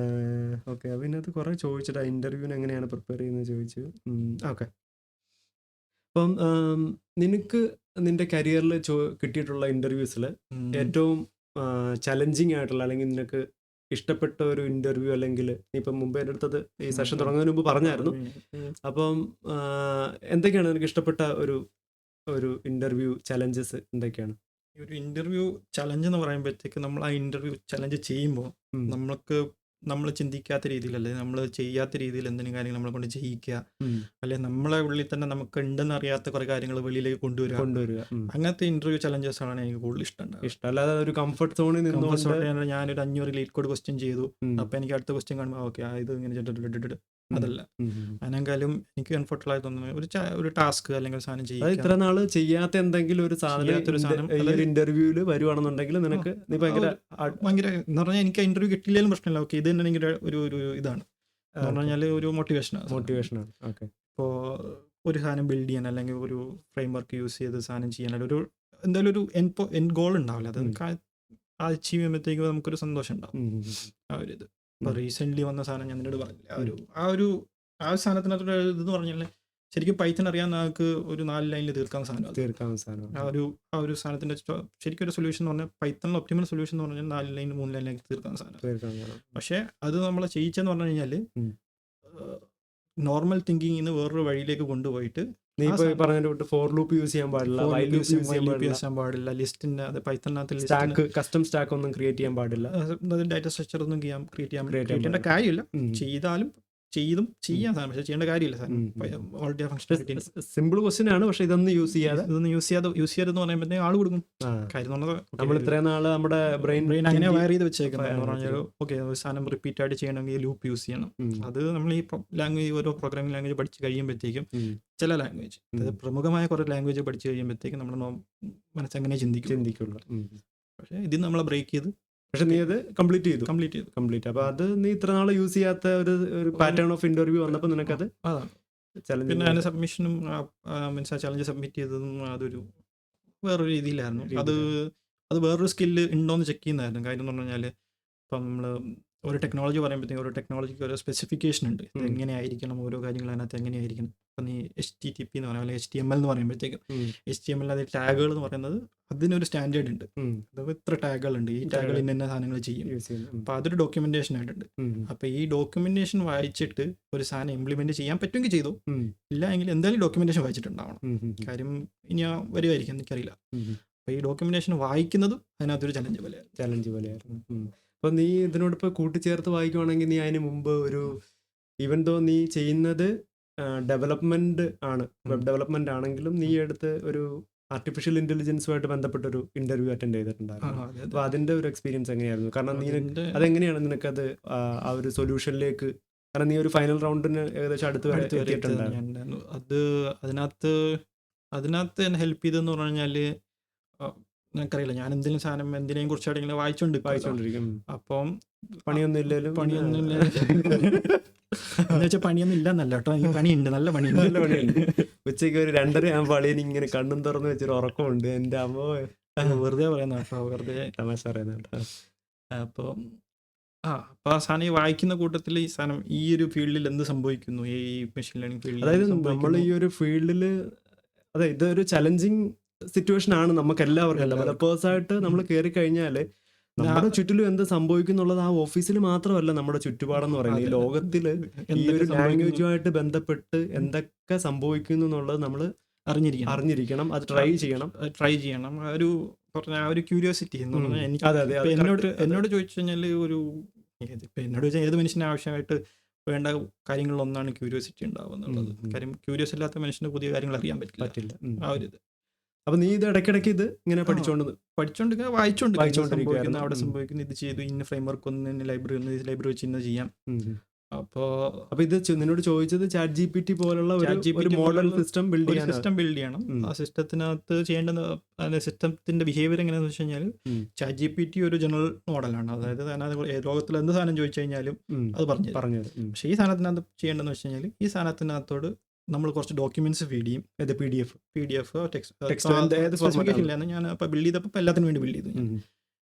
പിന്നെ അത് കുറെ ചോദിച്ചിട്ട് ഇന്റർവ്യൂവിന് എങ്ങനെയാണ് പ്രിപ്പയർ ചെയ്യുന്നത് ചോദിച്ചു. ഓക്കെ, അപ്പം നിനക്ക് നിന്റെ കരിയറിൽ കിട്ടിയിട്ടുള്ള ഇന്റർവ്യൂസിൽ ഏറ്റവും ചലഞ്ചിങ് ആയിട്ടുള്ള അല്ലെങ്കിൽ നിനക്ക് ഇഷ്ടപ്പെട്ട ഒരു ഇന്റർവ്യൂ, അല്ലെങ്കിൽ നീ ഇപ്പം മുമ്പ് എൻ്റെ അടുത്തത് ഈ സെഷൻ തുടങ്ങുന്നതിന് മുമ്പ് പറഞ്ഞായിരുന്നു, അപ്പം എന്തൊക്കെയാണ് നിനക്ക് ഇഷ്ടപ്പെട്ട ഒരു ഇന്റർവ്യൂ ചലഞ്ചസ് എന്തൊക്കെയാണ്? ഒരു ഇന്റർവ്യൂ ചലഞ്ച് എന്ന് പറയുമ്പോഴത്തേക്ക് നമ്മൾ ആ ഇന്റർവ്യൂ ചലഞ്ച് ചെയ്യുമ്പോൾ നമ്മൾ ചിന്തിക്കാത്ത രീതിയിലല്ലേ, നമ്മൾ ചെയ്യാത്ത രീതിയിൽ എന്തെങ്കിലും കാര്യങ്ങൾ നമ്മളെ കൊണ്ട് ചെയ്യിക്കുക, അല്ലെ നമ്മളെ ഉള്ളിൽ തന്നെ നമുക്ക് ഉണ്ടെന്ന് അറിയാത്ത കുറെ കാര്യങ്ങൾ വെളിയിലേക്ക് കൊണ്ടുവരിക. അങ്ങനത്തെ ഇന്റർവ്യൂ ചലഞ്ചസ് ആണ് എനിക്ക് കൂടുതൽ ഇഷ്ടം. അല്ലാതെ ഒരു കംഫർട്ട് സോണിൽ ഞാനൊരു 500 ലീഡ് കോഡ് ക്വസ്റ്റ്യൻ ചെയ്തു, അപ്പൊ എനിക്ക് അടുത്ത ക്വസ്റ്റ്യൻ കാണുമ്പോൾ ഓക്കെ ഇത് ഇങ്ങനെ അതല്ല. അതിനെക്കാളും എനിക്ക് കംഫർട്ടബിൾ ആയി തോന്നുന്നത് ഒരു ടാസ്ക് അല്ലെങ്കിൽ ഒരു സാധനം ചെയ്യുക. ഇത്ര നാള് ചെയ്യാത്ത എന്തെങ്കിലും ഒരു സാധനം ഇന്റർവ്യൂല് വരുവാണെന്നുണ്ടെങ്കിൽ നിനക്ക് ഭയങ്കര എന്ന് പറഞ്ഞാൽ എനിക്ക് ഇന്റർവ്യൂ കിട്ടിയില്ലെങ്കിലും പ്രശ്നമില്ല. ഓക്കെ, ഇത് തന്നെ എനിക്ക് ഒരു ഇതാണ് എന്ന് പറഞ്ഞു കഴിഞ്ഞാൽ ഒരു മോട്ടിവേഷനാണ്. ഓക്കെ, ഇപ്പോൾ ഒരു സാധനം ബിൽഡ് ചെയ്യാൻ അല്ലെങ്കിൽ ഒരു ഫ്രെയിം വർക്ക് യൂസ് ചെയ്ത് സാധനം ചെയ്യാൻ ഒരു എന്തായാലും ഒരു എൻഡ് ഗോൾ ഉണ്ടാവില്ല, അത് അച്ചീവ് ചെയ്യുമ്പോഴത്തേക്ക് നമുക്കൊരു സന്തോഷം ഉണ്ടാവും. ആ ഒരു ഇത് ഇപ്പോൾ റീസെൻ്റ്ലി വന്ന സാധനം ഞാൻ നിന്നോട് പറഞ്ഞില്ല, ആ ഒരു സാധനത്തിനകത്ത് ഇതെന്ന് പറഞ്ഞാൽ ശരിക്കും പൈത്തൺ അറിയാവുന്ന ആൾക്ക് ഒരു 4 ലൈനിൽ തീർക്കാവുന്ന സാധനം. ആ ഒരു സാധനത്തിന്റെ ശരിക്കും ഒരു സൊല്യൂഷൻ എന്ന് പറഞ്ഞാൽ പൈത്തണിൽ ഒപ്റ്റിമൽ സൊല്യൂഷൻ എന്ന് പറഞ്ഞാൽ 4 ലൈൻ 3 ലൈനിലേക്ക് തീർക്കാവുന്ന സാധനം. പക്ഷെ അത് നമ്മളെ ചെയ്യിച്ചെന്ന് പറഞ്ഞു കഴിഞ്ഞാൽ നോർമൽ തിങ്കിങ്ങിൽ നിന്ന് വേറൊരു വഴിയിലേക്ക് കൊണ്ടുപോയിട്ട് നീ പറഞ്ഞ ഫോർ ലൂപ്പ് യൂസ് ചെയ്യാൻ പാടില്ല, ലിസ്റ്റിന്റെ പൈത്തണിനകത്ത് കസ്റ്റം സ്റ്റാക്ക് ഒന്നും ക്രിയേറ്റ് ചെയ്യാൻ പാടില്ല, ഡാറ്റ സ്ട്രക്ചർ ഒന്നും ക്രിയേറ്റ് കാര്യമില്ല. ചെയ്യാൻ സാധനം പക്ഷേ ചെയ്യേണ്ട കാര്യമില്ല. സിമ്പിൾ ക്വസ്റ്റ്യൻ ആണ്, പക്ഷെ ഇതൊന്നും യൂസ് ചെയ്യാതെന്ന് പറയുമ്പോഴത്തേക്ക് ആൾ കൊടുക്കും. കാര്യം നമ്മൾ ഇത്രയും നാള് നമ്മുടെ ബ്രെയിൻ അങ്ങനെ വയർ ചെയ്ത് വെച്ചേക്കുന്നത് പറഞ്ഞാൽ ഓക്കെ ഒരു സാധനം റിപ്പീറ്റ് ആയിട്ട് ചെയ്യണമെങ്കിൽ ലൂപ്പ് യൂസ് ചെയ്യണം. അത് നമ്മൾ ഈ ലാംഗ്വേജ് ഓരോ പ്രോഗ്രാമിംഗ് ലാംഗ്വേജ് പഠിച്ച് കഴിയുമ്പോഴത്തേക്കും ചില ലാംഗ്വേജ് അതായത് പ്രമുഖമായ കുറേ ലാംഗ്വേജ് പഠിച്ച് കഴിയുമ്പോഴത്തേക്കും നമ്മുടെ മനസ്സങ്ങനെ ചിന്തിക്കുള്ളൂ. പക്ഷേ ഇതിൽ നമ്മളെ ബ്രേക്ക് ചെയ്ത് പക്ഷെ നീ അത് കംപ്ലീറ്റ് ചെയ്തു. അപ്പൊ അത് നീ ഇത്ര നാളെ യൂസ് ചെയ്യാത്ത ഒരു പാറ്റേൺ ഓഫ് ഇന്റർവ്യൂ വന്നപ്പോൾ നിനക്കത് പിന്നെ അതിന്റെ സബ്മിഷനും മീൻസ് ആ ചലഞ്ച് സബ്മിറ്റ് ചെയ്തതും അതൊരു വേറൊരു രീതിയിലായിരുന്നു. അത് വേറൊരു സ്കില്ല് ഉണ്ടോയെന്ന് ചെക്ക് ചെയ്യുന്നതായിരുന്നു. കാര്യം എന്ന് പറഞ്ഞു കഴിഞ്ഞാൽ ഇപ്പം നമ്മൾ ഒരു ടെക്നോളജി പറയുമ്പോഴത്തേക്കും ഓരോ ടെക്നോളജിക്ക് ഓരോ സ്പെസിഫിക്കേഷൻ ഉണ്ട്, എങ്ങനെയായിരിക്കണം ഓരോ കാര്യങ്ങൾ അതിനകത്ത് എങ്ങനെയായിരിക്കണം. അപ്പം നീ HTTP എന്ന് പറയാം അല്ലെങ്കിൽ HTML എന്ന് പറയുമ്പോഴത്തേക്കും HTML അതിൽ ടാഗുകൾ എന്ന് പറയുന്നത് അതിനൊരു സ്റ്റാൻഡേർഡ് ഉണ്ട്. അതായത് ഇത്ര ടാഗുകളുണ്ട്, ഈ ടാഗുകൾ ഇന്ന സാധനങ്ങൾ ചെയ്യും. അപ്പോൾ അതൊരു ഡോക്യുമെന്റേഷൻ ആയിട്ടുണ്ട്. അപ്പോൾ ഈ ഡോക്യുമെന്റേഷൻ വായിച്ചിട്ട് ഒരു സാധനം ഇംപ്ലിമെന്റ് ചെയ്യാൻ പറ്റുമെങ്കിൽ ചെയ്തു, ഇല്ല എങ്കിൽ എന്തായാലും ഡോക്യുമെന്റേഷൻ വായിച്ചിട്ടുണ്ടാവണം. കാര്യം ഇനി വരുമായിരിക്കും എനിക്കറിയില്ല. അപ്പോൾ ഈ ഡോക്യുമെന്റേഷൻ വായിക്കുന്നതും അതിനകത്തൊരു ചലഞ്ച് പോലെയായിരുന്നു. അപ്പോൾ നീ ഇതിനോട് ഇപ്പോൾ കൂട്ടിച്ചേർത്ത് വായിക്കുവാണെങ്കിൽ നീ അതിന് മുമ്പ് ഈവൻ ദോ നീ ചെയ്യുന്നത് ഡെവലപ്മെന്റ് ആണ്, വെബ് ഡെവലപ്മെന്റ് ആണെങ്കിലും നീ എടുത്ത് ഒരു ആർട്ടിഫിഷ്യൽ ഇന്റലിജൻസുമായിട്ട് ബന്ധപ്പെട്ടൊരു ഇന്റർവ്യൂ അറ്റൻഡ് ചെയ്തിട്ടുണ്ടായിരുന്നു. അപ്പോൾ അതിന്റെ ഒരു എക്സ്പീരിയൻസ് എങ്ങനെയായിരുന്നു? കാരണം നീ അതെങ്ങനെയാണ് നിനക്കത് ആ ഒരു സൊല്യൂഷനിലേക്ക്, കാരണം നീ ഒരു ഫൈനൽ റൗണ്ടിന് ഏകദേശം അടുത്ത് എത്തിയിട്ടുണ്ടായിരുന്നു. അത് അതിനകത്ത് എന്നെ ഹെൽപ്പ് ചെയ്തെന്ന് പറഞ്ഞു കഴിഞ്ഞാൽ എനിക്കറിയില്ല, ഞാൻ എന്തെങ്കിലും സാധനം എന്തിനേയും കുറിച്ചാണെങ്കിലും വായിച്ചുകൊണ്ടിരിക്കും. അപ്പം പണിയൊന്നും ഇല്ലല്ലോ. പണിയൊന്നുമില്ല എന്ന് വെച്ചാൽ പണിയൊന്നും ഇല്ലെന്നല്ല കേട്ടോ, എനിക്ക് പണിയുണ്ട്, നല്ല പണിയുണ്ട്. നല്ല പണിയുണ്ട്. ഉച്ചയ്ക്ക് ഒരു 2:30 ആകുമ്പോൾ അളിയൻ ഇങ്ങനെ കണ്ണും തുറന്ന് വെച്ചൊരു ഉറക്കമുണ്ട്. എൻ്റെ അമ്മ വെറുതെ പറയുന്ന കേട്ടോ, വെറുതെ തമാശ പറയുന്ന കേട്ടോ. അപ്പോൾ അപ്പോൾ ആ സാധനം ഈ വായിക്കുന്ന കൂട്ടത്തിൽ ഈ സാധനം ഈ ഒരു ഫീൽഡിൽ എന്ത് സംഭവിക്കുന്നു, ഈ മെഷീൻ ലേണിംഗ് ഫീൽഡിൽ അതായത് നമ്മൾ ഈ ഒരു ഫീൽഡിൽ, അതെ, ഇതൊരു ചലഞ്ചിങ് സിറ്റുവേഷൻ ആണ് നമുക്ക് എല്ലാവർക്കും. ഡെവലപ്പേഴ്സായിട്ട് നമ്മൾ കയറി കഴിഞ്ഞാൽ നമ്മുടെ ചുറ്റിലും എന്ത് സംഭവിക്കുന്നുള്ളത് ആ ഓഫീസിൽ മാത്രമല്ല നമ്മുടെ ചുറ്റുപാടെന്ന് പറയുന്നത്. ഈ ലോകത്തിൽ ഈ ഒരു ലാംഗ്വേജുമായിട്ട് ബന്ധപ്പെട്ട് എന്തൊക്കെ സംഭവിക്കുന്നു എന്നുള്ളത് നമ്മൾ അറിഞ്ഞിരിക്കണം. അത് ട്രൈ ചെയ്യണം. ഒരു പറഞ്ഞ ആ ഒരു ക്യൂരിയോസിറ്റി എന്ന് പറഞ്ഞാൽ എനിക്ക് എന്നോട് ചോദിച്ചു കഴിഞ്ഞാൽ ഒരു ഇപ്പം എന്നോട് ചോദിച്ചാൽ ഏത് മനുഷ്യന് ആവശ്യമായിട്ട് വേണ്ട കാര്യങ്ങളിലൊന്നാണ് ക്യൂരിയോസിറ്റി ഉണ്ടാവുക എന്നുള്ളത്. കാര്യം ക്യൂരിയസ് ഇല്ലാത്ത മനുഷ്യന് പുതിയ കാര്യങ്ങൾ അറിയാൻ പറ്റില്ല. ആ ഒരു ഇത്. അപ്പൊ നീ ഇത് ഇടയ്ക്കിടയ്ക്ക് ഇത് ഇങ്ങനെ വായിച്ചോണ്ടിരിക്കുന്ന അവിടെ സംഭവിക്കുന്നു, ഇത് ചെയ്തു, ഇന്ന ഫ്രെയിം വർക്ക് ഒന്ന് ലൈബ്രറി വെച്ച് ഇന്ന് ചെയ്യാം. അപ്പൊ ഇത് നിന്നോട് ചോദിച്ചത് ചാറ്റ് GPT പോലുള്ള ഒരു മോഡൽ സിസ്റ്റം ബിൽഡ് ചെയ്യണം. ആ സിസ്റ്റത്തിനകത്ത് ചെയ്യേണ്ട സിസ്റ്റത്തിന്റെ ബിഹേവിയർ എങ്ങനെയാന്ന് വെച്ച് കഴിഞ്ഞാൽ ചാറ്റ് GPT ഒരു ജനറൽ മോഡലാണ്. അതായത് ലോകത്തിൽ എന്ത് സാധനം ചോദിച്ചു കഴിഞ്ഞാലും അത് പറഞ്ഞത്. പക്ഷേ ഈ സാധനത്തിനകത്ത് ചെയ്യേണ്ടതെന്ന് വെച്ച് കഴിഞ്ഞാൽ ഈ സാധനത്തിനകത്തോട് നമ്മൾ കുറച്ച് ഡോക്യുമെന്റ്സ് ഫീഡ് ചെയ്യും. PDF ടെക്സ്റ്റ് ഞാൻ ഇപ്പോൾ ബിൽഡ് ചെയ്തപ്പോൾ എല്ലാത്തിനും വേണ്ടി ബിൽഡ് ചെയ്തു.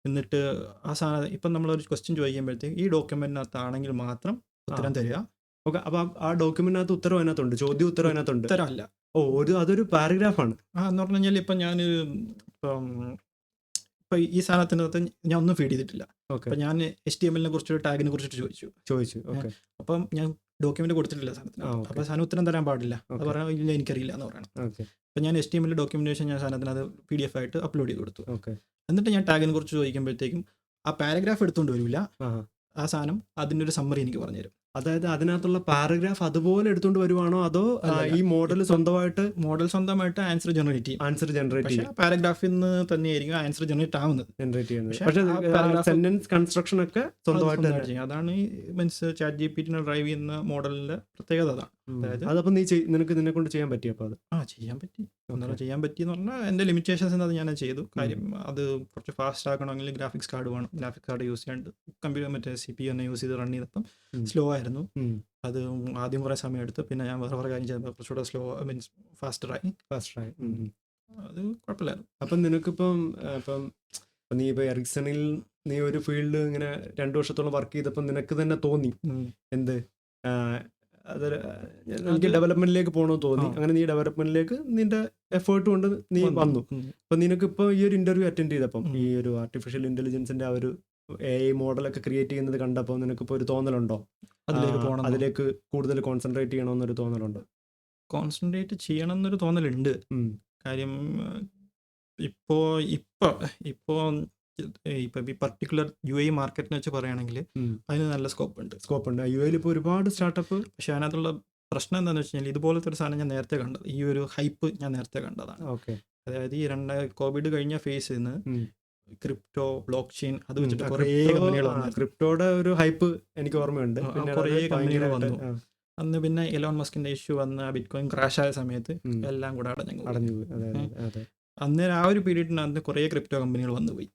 എന്നിട്ട് ആ സാധനം ഇപ്പം നമ്മളൊരു ക്വസ്റ്റ്യൻ ചോദിക്കുമ്പോഴത്തേക്ക് ഈ ഡോക്യുമെന്റിനകത്താണെങ്കിൽ മാത്രം ഉത്തരം തരിക. ഓക്കെ. അപ്പൊ ആ ഡോക്യുമെന്റിനകത്ത് ഉത്തരം അതിനകത്തുണ്ട്, ചോദ്യം ഉത്തരം അതിനകത്തുണ്ട്. ഉത്തരമല്ല, അതൊരു പാരഗ്രാഫാണ്. എന്ന് പറഞ്ഞു കഴിഞ്ഞാൽ ഇപ്പം ഞാൻ ഇപ്പം ഈ സാധനത്തിനകത്ത് ഞാൻ ഒന്നും ഫീഡ് ചെയ്തിട്ടില്ല. അപ്പം ഞാൻ HTML കുറിച്ചൊരു ടാഗിനെ കുറിച്ചിട്ട് ചോദിച്ചു. അപ്പം ഞാൻ ഡോക്യുമെന്റ് കൊടുത്തിട്ടില്ല സാധനത്തിന്. അപ്പോൾ സാധനം ഉത്തരം തരാൻ പാടില്ല. അത് പറയാൻ ഇല്ല, എനിക്കറിയില്ല എന്ന് പറയണം. അപ്പം ഞാൻ HTML ഡോക്യുമെന്റേഷൻ ഞാൻ സാധനത്തിന് അത് PDF ആയിട്ട് അപ്ലോഡ് ചെയ്ത് കൊടുത്തു. എന്നിട്ട് ഞാൻ ടാഗിനെ കുറിച്ച് ചോദിക്കുമ്പോഴത്തേക്കും ആ പാരഗ്രാഫ് എടുത്തുകൊണ്ട് വരില്ല, ആ സാധനം അതിൻ്റെ ഒരു സമ്മറി എനിക്ക് പറഞ്ഞുതരും. അതായത് അതിനകത്തുള്ള പാരഗ്രാഫ് അതുപോലെ എടുത്തുകൊണ്ട് വരുവാണോ അതോ ഈ മോഡൽ സ്വന്തമായിട്ട് ആൻസർ ജനറേറ്റ് ചെയ്യും. പാരഗ്രാഫിൽ നിന്ന് തന്നെയായിരിക്കും ആൻസർ ജനറേറ്റ് ആവുന്നത്. സെന്റൻസ് കൺസ്ട്രക്ഷൻ ഒക്കെ സ്വന്തമായിട്ട് ചെയ്യും. അതാണ് ഈ മീൻസ് ചാറ്റ് GPT ഡ്രൈവ് ചെയ്യുന്ന മോഡലിന്റെ പ്രത്യേകത. അതാണ്. അതപ്പോൾ നിന്നെ കൊണ്ട് ചെയ്യാൻ പറ്റി? അപ്പോൾ അത് ചെയ്യാൻ പറ്റി എന്ന് പറഞ്ഞാൽ എൻ്റെ ലിമിറ്റേഷൻസ് അത് ഞാൻ ചെയ്തു. കാര്യം അത് കുറച്ച് ഫാസ്റ്റ് ആക്കണമെങ്കിൽ ഗ്രാഫിക്സ് കാർഡ് വേണം. ഗ്രാഫിക്സ് കാർഡ് യൂസ് ചെയ്യാണ്ട് കമ്പ്യൂട്ടർ മറ്റേ CPU തന്നെ യൂസ് ചെയ്ത് റൺ ചെയ്തപ്പം സ്ലോ ആയിരുന്നു. അത് ആദ്യം കുറേ സമയം എടുത്ത്, പിന്നെ ഞാൻ വേറെ കാര്യം ചെയ്തപ്പോൾ കുറച്ചുകൂടെ സ്ലോ മീൻസ് ഫാസ്റ്ററായി. അത് കുഴപ്പമില്ലായിരുന്നു. അപ്പം നിനക്കിപ്പം നീ ഇപ്പോൾ എറിക്സണിൽ നീ ഒരു ഫീൽഡ് ഇങ്ങനെ 2 വർഷത്തോളം വർക്ക് ചെയ്തപ്പോൾ നിനക്ക് തന്നെ തോന്നി എന്ത് എനിക്ക് ഡെവലപ്മെന്റിലേക്ക് പോകണമെന്ന് തോന്നി. അങ്ങനെ നീ ഡെവലപ്മെന്റിലേക്ക് നിന്റെ എഫേർട്ട് കൊണ്ട് നീ വന്നു. അപ്പം നിനക്കിപ്പോൾ ഈ ഒരു ഇന്റർവ്യൂ അറ്റൻഡ് ചെയ്തപ്പം ഈ ഒരു ആർട്ടിഫിഷ്യൽ ഇന്റലിജൻസിന്റെ ആ ഒരു AI മോഡലൊക്കെ ക്രിയേറ്റ് ചെയ്യുന്നത് കണ്ടപ്പോൾ നിനക്കിപ്പോൾ ഒരു തോന്നലുണ്ടോ അതിലേക്ക് കൂടുതൽ കോൺസെൻട്രേറ്റ് ചെയ്യണമെന്നൊരു തോന്നലുണ്ടോ? കോൺസെൻട്രേറ്റ് ചെയ്യണം എന്നൊരു തോന്നലുണ്ട്. കാര്യം ഇപ്പോൾ ഈ പർട്ടിക്കുലർ UAE മാർക്കറ്റിനെ വെച്ച് പറയുകയാണെങ്കിൽ അതിന് നല്ല സ്കോപ്പ് ഉണ്ട്. UAE ഇപ്പോൾ ഒരുപാട് സ്റ്റാർട്ടപ്പ്. പക്ഷെ അതിനകത്തുള്ള പ്രശ്നം എന്താണെന്ന് വെച്ച് കഴിഞ്ഞാൽ ഇതുപോലത്തെ ഒരു സാധനം ഞാൻ നേരത്തെ കണ്ടത്, ഈ ഒരു ഹൈപ്പ് ഞാൻ നേരത്തെ കണ്ടതാണ്. അതായത് ഈ കോവിഡ് കഴിഞ്ഞ ഫേസിൽ നിന്ന് ക്രിപ്റ്റോ, ബ്ലോക്ക് ചെയിൻ അത് വെച്ചിട്ട് കുറേ കമ്പനികൾ വന്നു. ക്രിപ്റ്റോയുടെ ഒരു ഹൈപ്പ് എനിക്ക് ഓർമ്മയുണ്ട്. കുറേ കമ്പനികൾ വന്നു. അന്ന് പിന്നെ എലോൺ മസ്കിന്റെ ഇഷ്യൂ വന്ന് ബിറ്റ്കോയിൻ ക്രാഷ് ആയ സമയത്ത് എല്ലാം കൂടെ അടഞ്ഞു. അന്നേരം ആ ഒരു പീരീഡിനകത്ത് കുറേ ക്രിപ്റ്റോ കമ്പനികൾ വന്നു പോയി.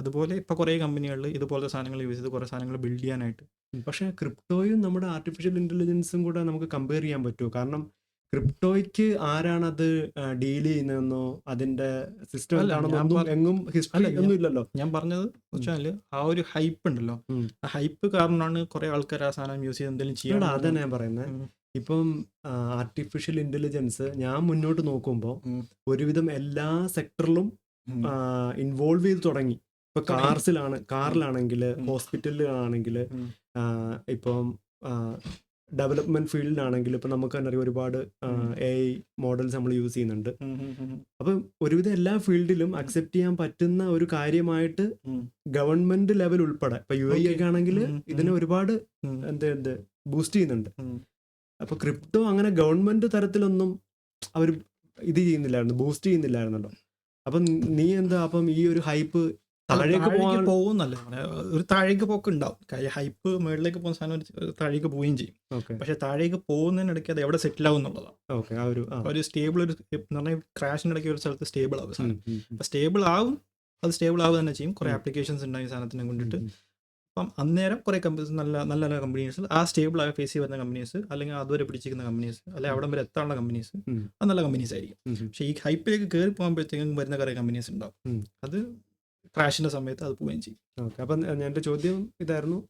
അതുപോലെ ഇപ്പൊ കുറേ കമ്പനികളിൽ ഇതുപോലത്തെ സാധനങ്ങൾ യൂസ് ചെയ്ത് കുറേ സാധനങ്ങൾ ബിൽഡ് ചെയ്യാനായിട്ട്. പക്ഷേ ക്രിപ്റ്റോയും നമ്മുടെ ആർട്ടിഫിഷ്യൽ ഇന്റലിജൻസും കൂടെ നമുക്ക് കമ്പയർ ചെയ്യാൻ പറ്റുമോ? കാരണം ക്രിപ്റ്റോയ്ക്ക് ആരാണത് ഡീൽ ചെയ്യുന്നതെന്നോ അതിന്റെ സിസ്റ്റം എന്താണെന്നോ എങ്ങും ഹിസ്റ്ററി ഒന്നും ഇല്ലല്ലോ. ഞാൻ പറഞ്ഞത് വെച്ചാല് ആ ഒരു ഹൈപ്പ് ഉണ്ടല്ലോ, ആ ഹൈപ്പ് കാരണമാണ് കുറെ ആൾക്കാർ ആ സാധനം യൂസ് ചെയ്ത് എന്തെങ്കിലും ചെയ്യണം. അതന്നെ ഞാൻ പറയുന്നത്. ഇപ്പം ആർട്ടിഫിഷ്യൽ ഇന്റലിജൻസ് ഞാൻ മുന്നോട്ട് നോക്കുമ്പോൾ ഒരുവിധം എല്ലാ സെക്ടറിലും ഇൻവോൾവ് ചെയ്ത് തുടങ്ങി. ഇപ്പൊ കാറിലാണെങ്കിൽ, ഹോസ്പിറ്റലിലാണെങ്കിൽ, ഇപ്പം ഡെവലപ്മെന്റ് ഫീൽഡിലാണെങ്കിൽ ഇപ്പം നമുക്ക് തന്നെ അറിയാം ഒരുപാട് AI മോഡൽസ് നമ്മൾ യൂസ് ചെയ്യുന്നുണ്ട്. അപ്പം ഒരുവിധം എല്ലാ ഫീൽഡിലും അക്സെപ്റ്റ് ചെയ്യാൻ പറ്റുന്ന ഒരു കാര്യമായിട്ട് ഗവൺമെന്റ് ലെവൽ ഉൾപ്പെടെ ഇപ്പൊ UAE ഒക്കെ ആണെങ്കിൽ ഇതിനെ ഒരുപാട് എന്ത് ബൂസ്റ്റ് ചെയ്യുന്നുണ്ട്. അപ്പൊ ക്രിപ്റ്റോ അങ്ങനെ ഗവൺമെന്റ് തരത്തിലൊന്നും അവർ ഇത് ചെയ്യുന്നില്ലായിരുന്നു, ബൂസ്റ്റ് ചെയ്യുന്നില്ലായിരുന്നല്ലോ. അപ്പം നീ എന്താ അപ്പം ഈ ഒരു ഹൈപ്പ് താഴേക്ക് പോകുന്നല്ല, ഒരു താഴേക്ക് പോക്ക് ഉണ്ടാവും. ഹൈപ്പ് മുകളിലേക്ക് പോകുന്ന സാധനം താഴേക്ക് പോവുകയും ചെയ്യും. പക്ഷെ താഴേക്ക് പോകുന്നതിനിടയ്ക്ക് അത് എവിടെ സെറ്റിൽ ആവും എന്നുള്ളതാണ്. ഒരു സ്റ്റേബിൾ എന്ന് പറഞ്ഞാൽ ക്രാഷിനിടയ്ക്ക് ഒരു സ്ഥലത്ത് സ്റ്റേബിൾ ആവും സാധനം. അപ്പൊ സ്റ്റേബിൾ ആവും തന്നെ ചെയ്യും. കുറെ ആപ്ലിക്കേഷൻസ് ഉണ്ടായി സാധനത്തിനെ കൊണ്ടിട്ട്. അപ്പം അന്നേരം കുറേ കമ്പനീസ് നല്ല നല്ല നല്ല കമ്പനീസ് ആ സ്റ്റേബിളായ ഫേസ് വരുന്ന കമ്പനീസ് അല്ലെങ്കിൽ അതുവരെ പിടിച്ചിരിക്കുന്ന കമ്പനീസ് അല്ലെങ്കിൽ അവിടെ വരെ എത്താനുള്ള കമ്പനീസ് അത് നല്ല കമ്പനീസ് ആയിരിക്കും. പക്ഷേ ഈ ഹൈപ്പിലേക്ക് കയറി പോകുമ്പോഴത്തേക്കും വരുന്ന കുറേ കമ്പനീസ് ഉണ്ടാവും, അത് ക്രാഷിൻ്റെ സമയത്ത് അത് പോവുകയും ചെയ്യും. ഓക്കെ, അപ്പം എൻ്റെ ചോദ്യം ഇതായിരുന്നു,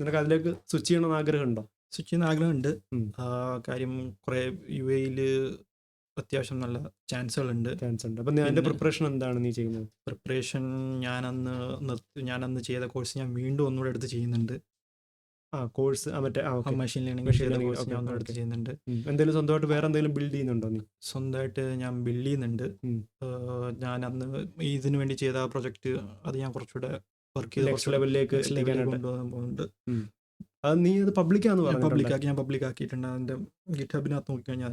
നിനക്ക് അതിലേക്ക് സ്വിച്ച് ചെയ്യണമെന്ന് ആഗ്രഹമുണ്ടോ? സ്വിച്ച് ചെയ്യുന്ന ആഗ്രഹമുണ്ട്. കാര്യം കുറേ UAE അത്യാവശ്യം നല്ല ചാൻസുണ്ട്. ഉണ്ട്. അപ്പം അതിൻ്റെ പ്രിപ്പറേഷൻ എന്താണ് നീ ചെയ്യുന്നത്? പ്രിപ്പറേഷൻ ഞാനന്ന് ചെയ്ത കോഴ്സ് ഞാൻ വീണ്ടും ഒന്നുകൂടെ എടുത്ത് ചെയ്യുന്നുണ്ട്. കോഴ്സ് മറ്റേ മെഷീൻ ലേണിംഗ് കോഴ്സ് ഞാൻ ഒന്നുകൂടെ എടുത്ത് ചെയ്യുന്നുണ്ട്. എന്തെങ്കിലും സ്വന്തമായിട്ട് വേറെ എന്തെങ്കിലും ബിൽഡ് ചെയ്യുന്നുണ്ടോ നീ? സ്വന്തമായിട്ട് ഞാൻ ബിൽഡ് ചെയ്യുന്നുണ്ട്. ഞാൻ അന്ന് ഇതിനു വേണ്ടി ചെയ്ത ആ പ്രൊജക്റ്റ് അത് ഞാൻ കുറച്ചുകൂടെ വർക്ക് ചെയ്ത് ലെവലിലേക്ക് കൊണ്ടുപോകാൻ പോകുന്നുണ്ട്. അത് നീ അത് പബ്ലിക്കാന്ന് പറഞ്ഞു? ഞാൻ പബ്ലിക് ആക്കിയിട്ടുണ്ട്. അതിന്റെ ഗിറ്റ്ഹബിനകത്ത് നോക്കിക്കഴിഞ്ഞാൽ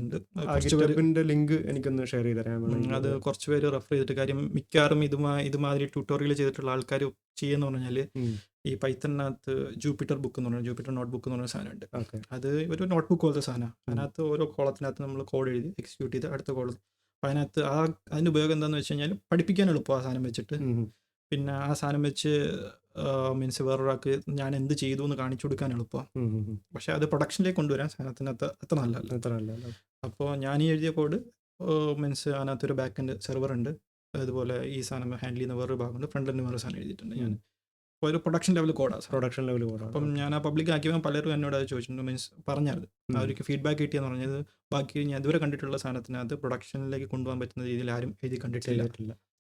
ലിങ്ക് എനിക്കൊന്ന് ഷെയർ ചെയ്ത് തരാം. അത് കുറച്ച് പേര് റെഫർ ചെയ്തിട്ട്, കാര്യം മിക്കവാറും ഇതുമാതിരി ട്യൂട്ടോറിയൽ ചെയ്തിട്ടുള്ള ആൾക്കാർ ചെയ്യുന്ന പറഞ്ഞാൽ ഈ പൈത്തണിനകത്ത് ജൂപ്പിറ്റർ ബുക്ക് എന്ന് പറഞ്ഞാൽ ജൂപ്പിറ്റർ നോട്ട് ബുക്ക് എന്ന് പറഞ്ഞ സാധനമുണ്ട്. അത് ഒരു നോട്ട് ബുക്ക് പോലത്തെ സാധനമാണ്. അതിനകത്ത് ഓരോ കോളത്തിനകത്ത് നമ്മൾ കോഡ് എഴുതി എക്സിക്യൂട്ട് ചെയ്ത് അടുത്ത കോളം. അപ്പം അതിനകത്ത് അതിൻ്റെ ഉപയോഗം എന്താണെന്ന് വെച്ച് കഴിഞ്ഞാൽ പഠിപ്പിക്കാൻ എളുപ്പം ആ സാധനം വെച്ചിട്ട്. പിന്നെ ആ സാധനം വെച്ച് മീൻസ് വേറൊരാൾക്ക് ഞാൻ എന്ത് ചെയ്തു എന്ന് കാണിച്ചു കൊടുക്കാൻ എളുപ്പമാണ്. പക്ഷെ അത് പ്രൊഡക്ഷനിലേക്ക് കൊണ്ടുവരാൻ സാധനത്തിനകത്ത് അത്ര നല്ലതല്ല. അപ്പോൾ ഞാൻ ഈ എഴുതിയ കോഡ് മീൻസ് അതിനകത്തൊരു ബാക്ക് എൻഡ് സെർവർ ഉണ്ട്, അതുപോലെ ഈ സാധനം ഹാൻഡിൽ ചെയ്യുന്ന വേറൊരു ഭാഗമുണ്ട്, ഫ്രണ്ട് എൻഡ് വേറെ സാധനം എഴുതിയിട്ടുണ്ട് ഞാൻ. അപ്പോൾ ഒരു പ്രൊഡക്ഷൻ ലെവൽ കോഡാണ്. അപ്പം ഞാൻ ആ പബ്ലിക് ആക്കിയപ്പോൾ പലരും എന്നോട് അത് ചോദിച്ചിട്ടുണ്ട്, മീൻസ് പറഞ്ഞത് അവർക്ക് ഫീഡ്ബാക്ക് കിട്ടിയെന്ന് പറഞ്ഞത് ബാക്കി ഞാൻ ഇതുവരെ കണ്ടിട്ടുള്ള സാധനത്തിനകത്ത് പ്രൊഡക്ഷനിലേക്ക് കൊണ്ടുപോകാൻ പറ്റുന്ന രീതിയിൽ ആരും എഴുതി കണ്ടിട്ടില്ല,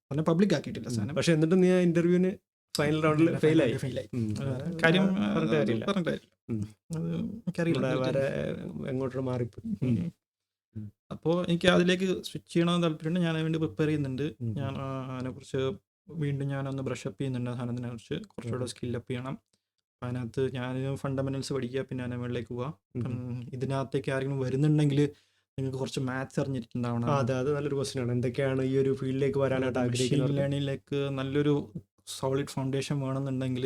അങ്ങനെ പബ്ലിക് ആക്കിയിട്ടില്ല സാധനം. പക്ഷെ എന്നിട്ട് നീ ആ ഇന്റർവ്യൂവിന് ഫൈനൽ റൗണ്ടിൽ ഫെയിലായി. കാര്യം എങ്ങോട്ട് മാറിപ്പോയി. അപ്പോൾ എനിക്ക് അതിലേക്ക് സ്വിച്ച് ചെയ്യണമെന്ന് താല്പര്യമുണ്ട്. ഞാൻ അതിന് വേണ്ടി പ്രിപ്പയർ ചെയ്യുന്നുണ്ട്. ഞാൻ അതിനെക്കുറിച്ച് വീണ്ടും ഞാനൊന്ന് ബ്രഷപ്പ് ചെയ്യുന്നുണ്ട്. ആ സാധനത്തിനെ കുറിച്ച് കുറച്ചുകൂടെ സ്കില്ലപ്പ് ചെയ്യണം. അപ്പം അതിനകത്ത് ഞാൻ ഫണ്ടമെന്റൽസ് പഠിക്കുക, പിന്നെ അതിന് മുകളിലേക്ക് പോവാം. ഇതിനകത്തേക്ക് ആരെങ്കിലും വരുന്നുണ്ടെങ്കിൽ നിങ്ങൾക്ക് കുറച്ച് മാത്സ് അറിഞ്ഞിട്ടുണ്ടാവണം. അതെ, അത് നല്ലൊരു ക്വസ്റ്റ്യൻ ആണ്. എന്തൊക്കെയാണ് ഈ ഒരു ഫീൽഡിലേക്ക് വരാനായിട്ട് ആഗ്രഹിക്കുന്നത്? മെഷീൻ ലേണിംഗിലേക്ക് നല്ലൊരു സോളിഡ് ഫൗണ്ടേഷൻ വേണമെന്നുണ്ടെങ്കിൽ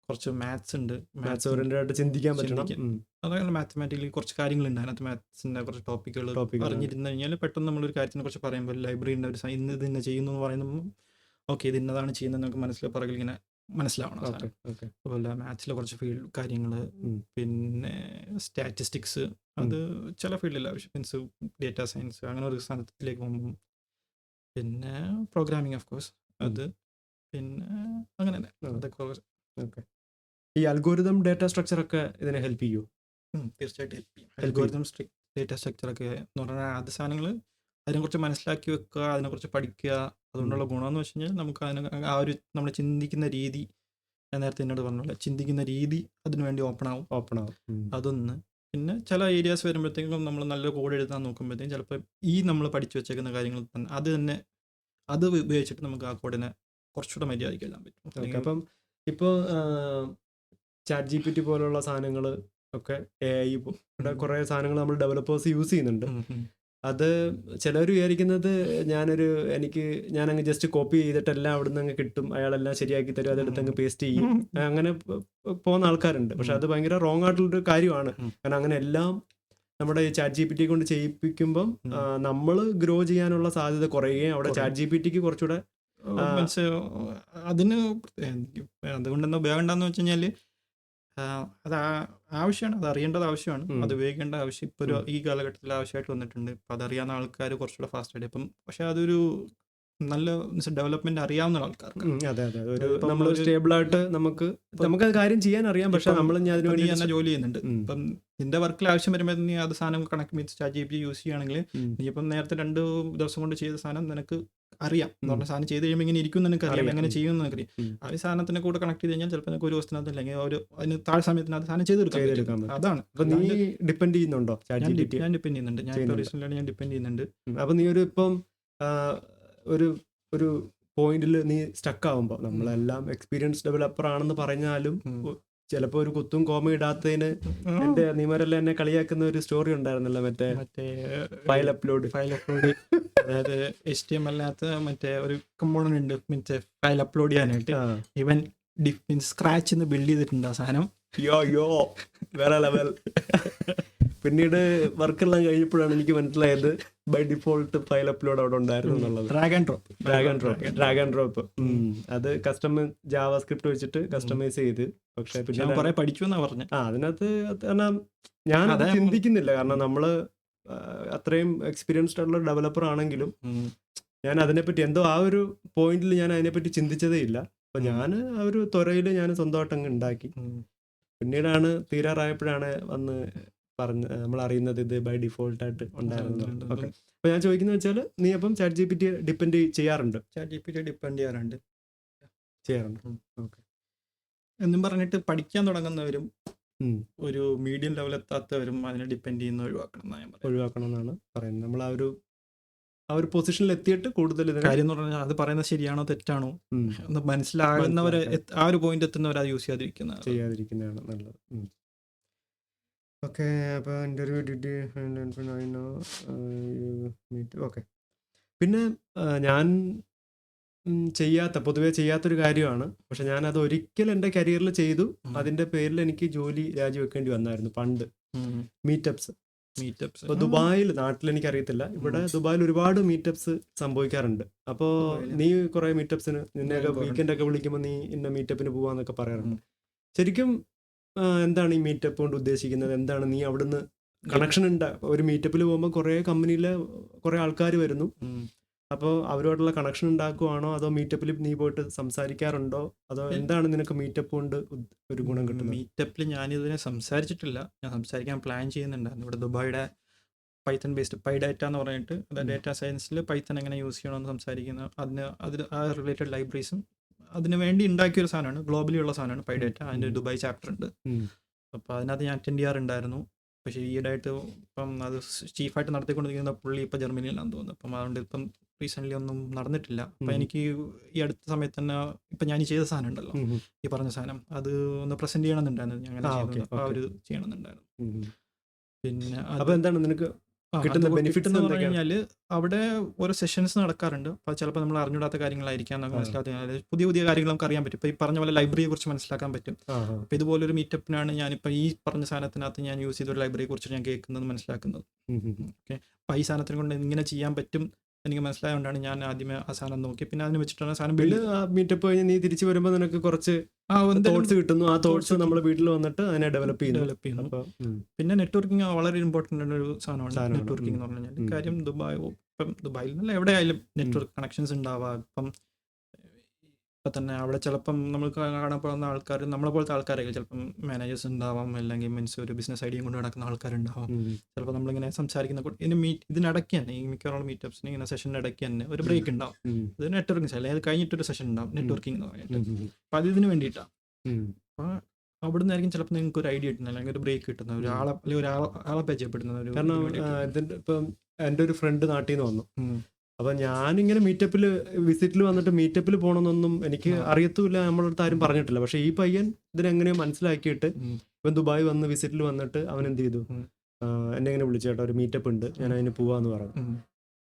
കുറച്ച് മാത്സ് ഉണ്ട്, മാത്സ് ഓറിയന്റഡ് ആയിട്ട് ചിന്തിക്കാൻ പറ്റണം. അതായത് മാത്തമാറ്റിക്കലി കുറച്ച് കാര്യങ്ങളുണ്ട് അതിനകത്ത്. മാത്സിൻ്റെ കുറച്ച് ടോപ്പിക്കുകൾ അറിഞ്ഞിരുന്നു കഴിഞ്ഞാൽ പെട്ടെന്ന് നമ്മളൊരു കാര്യത്തിനെ കുറിച്ച് പറയുമ്പോൾ ലൈബ്രറിൻ്റെ ഒരു ഇന്ന് ഇത് തന്നെ ചെയ്യുന്നു എന്ന് പറയുമ്പോൾ ഓക്കെ ഇത് ഇന്നതാണ് ചെയ്യുന്നത് നമുക്ക് പുറകിൽ ഇങ്ങനെ മനസ്സിലാവണം. അതുപോലെ മാത്സിലെ കുറച്ച് ഫീൽഡ് കാര്യങ്ങൾ, പിന്നെ സ്റ്റാറ്റിസ്റ്റിക്സ്, അത് ചില ഫീൽഡിൽ ആവശ്യം, മീൻസ് ഡേറ്റാ സയൻസ് അങ്ങനെ ഒരു സ്ഥാനത്തിലേക്ക് പോകുമ്പോൾ, പിന്നെ പ്രോഗ്രാമിംഗ് ഓഫ് കോഴ്സ് അത്, പിന്നെ അങ്ങനെ തന്നെ അതൊക്കെ. ഈ അൽഗോരിതം ഡേറ്റ സ്ട്രക്ചർ ഒക്കെ ഇതിനെ ഹെൽപ്പ് ചെയ്യുമോ? തീർച്ചയായിട്ടും ഹെൽപ്പ് ചെയ്യും. അൽഗോരിതം ഡേറ്റ സ്ട്രക്ചറൊക്കെ എന്ന് പറഞ്ഞാൽ അത് സാധനങ്ങൾ അതിനെക്കുറിച്ച് മനസ്സിലാക്കി വെക്കുക, അതിനെക്കുറിച്ച് പഠിക്കുക. അതുകൊണ്ടുള്ള ഗുണമെന്ന് വെച്ച് കഴിഞ്ഞാൽ നമുക്ക് ആ ഒരു നമ്മൾ ചിന്തിക്കുന്ന രീതി, ഞാൻ നേരത്തെ എന്നോട് പറഞ്ഞില്ല, ചിന്തിക്കുന്ന രീതി അതിനു വേണ്ടി ഓപ്പൺ ആവും. അതൊന്ന്. പിന്നെ ചില ഏരിയാസ് വരുമ്പോഴത്തേക്കും നമ്മൾ നല്ല കോഡ് എഴുതാൻ നോക്കുമ്പോഴത്തേക്കും ചിലപ്പോൾ ഈ നമ്മൾ പഠിച്ചു വെച്ചേക്കുന്ന കാര്യങ്ങൾ തന്നെ അത് ഉപയോഗിച്ചിട്ട് നമുക്ക് ആ കോഡിനെ കുറച്ചുകൂടെ മര്യാദയ്ക്ക് എഴുതാൻ പറ്റും. അപ്പം ഇപ്പോൾ ChatGPT പോലുള്ള സാധനങ്ങൾ ഒക്കെ AI കുറേ സാധനങ്ങൾ നമ്മൾ ഡെവലപ്പേഴ്സ് യൂസ് ചെയ്യുന്നുണ്ട്. അത് ചിലർ വിചാരിക്കുന്നത് ഞാനങ്ങ് ജസ്റ്റ് കോപ്പി ചെയ്തിട്ടെല്ലാം അവിടെ നിന്ന് അങ്ങ് കിട്ടും, അയാളെല്ലാം ശരിയാക്കി തരും, അതെടുത്ത് അങ്ങ് പേസ്റ്റ് ചെയ്യും, അങ്ങനെ പോകുന്ന ആൾക്കാരുണ്ട്. പക്ഷെ അത് ഭയങ്കര റോങ് ആയിട്ടുള്ളൊരു കാര്യമാണ്. കാരണം അങ്ങനെ എല്ലാം നമ്മുടെ ChatGPT കൊണ്ട് ചെയ്യിപ്പിക്കുമ്പം നമ്മൾ ഗ്രോ ചെയ്യാനുള്ള സാധ്യത കുറയുകയും അവിടെ ChatGPTക്ക് കുറച്ചുകൂടെ അതിന് അതുകൊണ്ടെന്താ ഉപയോഗം ഉണ്ടാന്ന് വെച്ച് കഴിഞ്ഞാൽ അത് ആവശ്യമാണ്, അത് അറിയേണ്ടത് ആവശ്യമാണ്, അത് ഉപയോഗിക്കേണ്ട ആവശ്യം ഇപ്പോൾ ഈ കാലഘട്ടത്തിൽ ആവശ്യമായിട്ട് വന്നിട്ടുണ്ട്. ഇപ്പം അതറിയാവുന്ന ആൾക്കാർ കുറച്ചുകൂടെ ഫാസ്റ്റ് ആയിട്ട് ഇപ്പം, പക്ഷെ അതൊരു നല്ല ഡെവലപ്മെന്റ് അറിയാവുന്ന ആൾക്കാർക്ക്. അതെ, നമ്മൾ സ്റ്റേബിൾ ആയിട്ട് നമുക്ക് കാര്യം ചെയ്യാൻ അറിയാം. പക്ഷെ നമ്മൾ തന്നെ ജോലി ചെയ്യുന്നുണ്ട്. ഇപ്പം നിന്റെ വർക്കിൽ ആവശ്യം വരുമ്പോൾ നീ അത് സാധനം കണക്ട് മീൻസ് ChatGPT യൂസ് ചെയ്യുകയാണെങ്കിൽ നീ ഇപ്പം നേരത്തെ 2 ദിവസം കൊണ്ട് ചെയ്ത സാധനം നിനക്ക് അറിയാം എന്ന് പറഞ്ഞ സാധനം ചെയ്ത് കഴിയുമ്പോൾ ഇങ്ങനെ ഇരിക്കും നിനക്ക് അറിയാം, എങ്ങനെ ചെയ്യുമെന്ന് നിനക്കറിയാം. ആ സാധനത്തിനെ കൂടെ കണക്ട് ചെയ്ത് കഴിഞ്ഞാൽ ചിലപ്പോൾ നിനക്ക് ഒരു ദിവസത്തിനകത്ത് അല്ലെങ്കിൽ അതിന് താഴെ സമയത്തിനകത്ത് സാധനം ചെയ്തെടുക്കാം. അതാണ്. നീ ഡിപ്പെൻഡ് ചെയ്യുന്നുണ്ടോ? ഞാൻ ഡിപ്പെൻഡ് ചെയ്യുന്നുണ്ട്. ഞാൻ ഡിപ്പെൻഡ് ചെയ്യുന്നുണ്ട്. അപ്പം നീ ഇപ്പം ഒരു പോയിന്റിൽ നീ സ്റ്റക്ക് ആവുമ്പോൾ, നമ്മളെല്ലാം എക്സ്പീരിയൻസ് ഡെവലപ്പർ ആണെന്ന് പറഞ്ഞാലും ചിലപ്പോൾ ഒരു കുത്തും കോമ ഇടാത്തതിന് എന്റെ നീമാരെല്ലാം എന്നെ കളിയാക്കുന്ന ഒരു സ്റ്റോറി ഉണ്ടായിരുന്നല്ലോ, മറ്റേ ഫയൽ അപ്ലോഡ് അതായത് HTML മറ്റേ ഒരു കമ്പോണന്റ് ഉണ്ട് മറ്റേ ഫയൽ അപ്ലോഡ് ചെയ്യാനായിട്ട്. ഇവൻ സ്ക്രാച്ച് ബിൽഡ് ചെയ്തിട്ടുണ്ട് ആ സാധനം. വേറെ ലെവൽ. പിന്നീട് വർക്കെല്ലാം കഴിഞ്ഞപ്പോഴാണ് എനിക്ക് മനസ്സിലായത് ബൈ ഡിഫോൾട്ട് ഫയൽ അപ്ലോഡ് അവിടെ ഉണ്ടായിരുന്നു എന്നുള്ളത്. ഡ്രാഗ് ആൻഡ് ഡ്രോപ്പ് അത് ജാവാസ്ക്രിപ്റ്റ് വെച്ചിട്ട് കസ്റ്റമൈസ് ചെയ്ത്. പക്ഷെ പിന്നെ കുറെ പഠിച്ചു എന്നാ പറഞ്ഞു. അതിനകത്ത് കാരണം ഞാൻ ചിന്തിക്കുന്നില്ല, കാരണം നമ്മള് അത്രയും എക്സ്പീരിയൻസ്ഡ് ആയിട്ടുള്ള ഡെവലപ്പർ ആണെങ്കിലും ഞാൻ അതിനെപ്പറ്റി എന്തോ ആ ഒരു പോയിന്റിൽ ഞാൻ അതിനെപ്പറ്റി ചിന്തിച്ചതേ ഇല്ല. അപ്പൊ ഞാൻ ആ ഒരു ത്വരയില് ഞാൻ സ്വന്തമായിട്ട് അങ്ങ് ഉണ്ടാക്കി. പിന്നീടാണ് തീരാറായപ്പോഴാണ് വന്ന് നമ്മൾ അറിയുന്നത് ഇത് ബൈ ഡിഫോൾട്ട് ആയിട്ട് ഉണ്ടായിരുന്നു. ഓക്കെ, അപ്പൊ ഞാൻ ചോദിക്കുന്നത് വെച്ചാൽ നീ അപ്പം ChatGPT ഡിപ്പെൻഡ് ചെയ്യാറുണ്ട്? ChatGPT ഡിപ്പെൻഡ് ചെയ്യാറുണ്ട്. ഓക്കെ. എന്നും പറഞ്ഞിട്ട് പഠിക്കാൻ തുടങ്ങുന്നവരും ഒരു മീഡിയം ലെവൽ എത്താത്തവരും അതിനെ ഡിപ്പെൻഡ് ചെയ്യുന്ന ഒഴിവാക്കണം എന്നാണ് പറയുന്നത്. നമ്മൾ ആ ഒരു പൊസിഷനിൽ എത്തിയിട്ട് കൂടുതൽ കാര്യം എന്ന് പറഞ്ഞാൽ അത് പറയുന്നത് ശരിയാണോ തെറ്റാണോ എന്ന് മനസ്സിലാകുന്നവരെ, ആ ഒരു പോയിന്റ് എത്തുന്നവർ അത് യൂസ് ചെയ്യാതിരിക്കുന്നതാണ് നല്ലത്. ഓക്കെ, അപ്പോൾ ഇൻ്റർവ്യൂ ഓക്കെ. പിന്നെ ഞാൻ പൊതുവേ ചെയ്യാത്തൊരു കാര്യമാണ്, പക്ഷെ ഞാൻ അത് ഒരിക്കൽ എൻ്റെ കരിയറിൽ ചെയ്തു. അതിൻ്റെ പേരിൽ എനിക്ക് ജോലി രാജിവെക്കേണ്ടി വന്നായിരുന്നു പണ്ട്. മീറ്റപ്സ്. ഇപ്പോൾ ദുബായിൽ, നാട്ടിൽ എനിക്കറിയത്തില്ല, ഇവിടെ ദുബായിൽ ഒരുപാട് മീറ്റപ്സ് സംഭവിക്കാറുണ്ട്. അപ്പോൾ നീ കുറേ മീറ്റപ്സിന് നിന്നെയൊക്കെ വീക്കെൻഡൊക്കെ വിളിക്കുമ്പോൾ നീ ഇന്ന മീറ്റപ്പിന് പോവാന്നൊക്കെ പറയാറുണ്ട്. ശരിക്കും എന്താണ് ഈ മീറ്റപ്പ് കൊണ്ട് ഉദ്ദേശിക്കുന്നത്? എന്താണ് നീ അവിടുന്ന് കണക്ഷൻ ഒരു മീറ്റപ്പിൽ പോകുമ്പോൾ കുറേ കമ്പനിയിലെ കുറേ ആൾക്കാർ വരുന്നു, അപ്പോൾ അവരോടുള്ള കണക്ഷൻ ഉണ്ടാക്കുവാണോ, അതോ മീറ്റപ്പിൽ നീ പോയിട്ട് സംസാരിക്കാറുണ്ടോ, അതോ എന്താണ് നിനക്ക് മീറ്റപ്പ് കൊണ്ട് ഒരു ഗുണം കിട്ടുന്നത്? മീറ്റപ്പിൽ ഞാനിതിനെ സംസാരിച്ചിട്ടില്ല, ഞാൻ സംസാരിക്കാൻ പ്ലാൻ ചെയ്യുന്നുണ്ടായിരുന്നു. ഇവിടെ ദുബായിയുടെ പൈത്തൺ ബേസ്ഡ് പൈഡാറ്റ എന്ന് പറഞ്ഞിട്ട്, അതായത് ഡേറ്റാ സയൻസിൽ പൈത്തൺ എങ്ങനെ യൂസ് ചെയ്യണമെന്ന് സംസാരിക്കുന്ന അതിൽ ആ റിലേറ്റഡ് ലൈബ്രറീസും അതിന് വേണ്ടി ഉണ്ടാക്കിയൊരു സാധനമാണ്, ഗ്ലോബലി ഉള്ള സാധനമാണ് പൈഡാറ്റ. അതിൻ്റെ ദുബായ് ചാപ്റ്റർ ഉണ്ട്. അപ്പോൾ അതിനകത്ത് ഞാൻ അറ്റൻഡ് ചെയ്യാറുണ്ടായിരുന്നു. പക്ഷേ ഈയിടെയായിട്ട് ഇപ്പം അത് ചീഫായിട്ട് നടത്തിക്കൊണ്ടിരിക്കുന്ന പുള്ളി ഇപ്പോൾ ജർമ്മനിയിലാണെന്ന് തോന്നുന്നു. അപ്പം അതുകൊണ്ട് ഇപ്പം റീസെൻ്റ്ലി ഒന്നും നടന്നിട്ടില്ല. അപ്പം എനിക്ക് ഈ അടുത്ത സമയത്ത് തന്നെ ഇപ്പം ഞാൻ ചെയ്ത സാധനം ഉണ്ടല്ലോ, ഈ പറഞ്ഞ സാധനം, അത് ഒന്ന് പ്രസന്റ് ചെയ്യണമെന്നുണ്ടായിരുന്നു. ഞാൻ അങ്ങനെ ചെയ്യണമെന്നുണ്ടായിരുന്നു. പിന്നെ അപ്പോൾ എന്താണ് നിനക്ക് കിട്ടുന്ന ബെനിഫിറ്റ് എന്ന് പറഞ്ഞു കഴിഞ്ഞാൽ അവിടെ ഓരോ സെഷൻസ് നടക്കാറുണ്ട്. അപ്പോൾ ചിലപ്പോൾ നമ്മൾ അറിഞ്ഞൂടാത്ത കാര്യങ്ങളായിരിക്കാം നമുക്ക് മനസ്സിലാക്കാൻ, പുതിയ പുതിയ കാര്യങ്ങൾ നമുക്ക് അറിയാൻ പറ്റും. ഇപ്പോൾ ഈ പറഞ്ഞ പോലെ ലൈബ്രറിയെ കുറിച്ച് മനസ്സിലാക്കാൻ പറ്റും. അപ്പോൾ ഇതുപോലൊരു മീറ്റപ്പിനാണ് ഞാനിപ്പോൾ ഈ പറഞ്ഞ സാധനത്തിനകത്ത് ഞാൻ യൂസ് ചെയ്തൊരു ലൈബ്രറിയെ കുറിച്ച് ഞാൻ കേൾക്കുന്നത്, മനസ്സിലാക്കുന്നത്. ഓക്കെ, അപ്പോൾ ഈ സാധനത്തിനെ കൊണ്ട് ഇങ്ങനെ ചെയ്യാൻ പറ്റും എനിക്ക് മനസ്സിലായതുകൊണ്ടാണ് ഞാൻ ആദ്യമേ ആ സാധനം നോക്കി, പിന്നെ അതിന് വെച്ചിട്ടാണ് സാധനം മീറ്റപ്പ് കഴിഞ്ഞ് നീ തിരിച്ചു വരുമ്പോൾ നിനക്ക് കുറച്ച് തോട്ട്സ് കിട്ടുന്നു. ആ തോട്ട്സ് നമ്മൾ വീട്ടിൽ വന്നിട്ട് അതിനെ ഡെവലപ്പ് ചെയ്യുന്നു. പിന്നെ നെറ്റ്വർക്കിംഗ് വളരെ ഇമ്പോർട്ടൻ്റ് ഒരു സാധനമാണ് നെറ്റ്വർക്കിംഗ് എന്ന് പറഞ്ഞു കഴിഞ്ഞാൽ. കാര്യം ഇപ്പം ദുബായിൽ നിന്നല്ല എവിടെയായാലും നെറ്റ്വർക്ക് കണക്ഷൻസ് ഉണ്ടാവുക. ഇപ്പം തന്നെ അവിടെ ചിലപ്പം നമ്മൾ കാണാൻ പോകുന്ന ആൾക്കാർ നമ്മളെ പോലത്തെ ആൾക്കാരായിരിക്കും. ചിലപ്പം മാനേജേഴ്സ് ഉണ്ടാവാം, അല്ലെങ്കിൽ മീൻസ് ഒരു ബിസിനസ് ഐഡിയയും കൊണ്ട് നടക്കുന്ന ആൾക്കാരുണ്ടാവും. ചിലപ്പോൾ നമ്മളിങ്ങനെ സംസാരിക്കുന്ന ഇതിനിടയ്ക്ക് തന്നെ, ഈ മിക്കവാറും മീറ്റപ്സിന് ഇങ്ങനെ സെഷൻ്റെ ഇടയ്ക്ക് തന്നെ ഒരു ബ്രേക്ക് ഉണ്ടാവും. ഇത് നെറ്റ്വർക്കിംഗ് അല്ലെങ്കിൽ അത് കഴിഞ്ഞിട്ടൊരു സെഷൻ ഉണ്ടാവും നെറ്റ്വർക്കിംഗ് എന്ന് പറഞ്ഞിട്ട്. അപ്പം അത് ഇതിന് വേണ്ടിയിട്ടാണ്. അപ്പോൾ അവിടെ നിന്നായിരിക്കും ചിലപ്പോൾ നിങ്ങൾക്ക് ഒരു ഐഡിയ കിട്ടുന്നത്, അല്ലെങ്കിൽ ഒരു ബ്രേക്ക് കിട്ടുന്നത്, ഒരാളെ പരിചയപ്പെടുന്നത്. കാരണം ഇപ്പം എൻ്റെ ഒരു ഫ്രണ്ട് നാട്ടിൽ നിന്ന് വന്നു. അപ്പം ഞാനിങ്ങനെ മീറ്റപ്പിൽ വിസിറ്റിൽ വന്നിട്ട് മീറ്റപ്പിൽ പോകണമെന്നൊന്നും എനിക്ക് അറിയത്തുമില്ല, നമ്മളടുത്ത് ആരും പറഞ്ഞിട്ടില്ല. പക്ഷേ ഈ പയ്യൻ ഇതിനെങ്ങനെയോ മനസ്സിലാക്കിയിട്ട് ഇപ്പം ദുബായ് വന്ന് വിസിറ്റിൽ വന്നിട്ട് അവൻ എന്ത് ചെയ്തു, എന്നെ ഇങ്ങനെ വിളിച്ചു, ചേട്ടാ ഒരു മീറ്റപ്പ് ഉണ്ട്, ഞാൻ അതിന് പോവാന്ന് പറഞ്ഞു.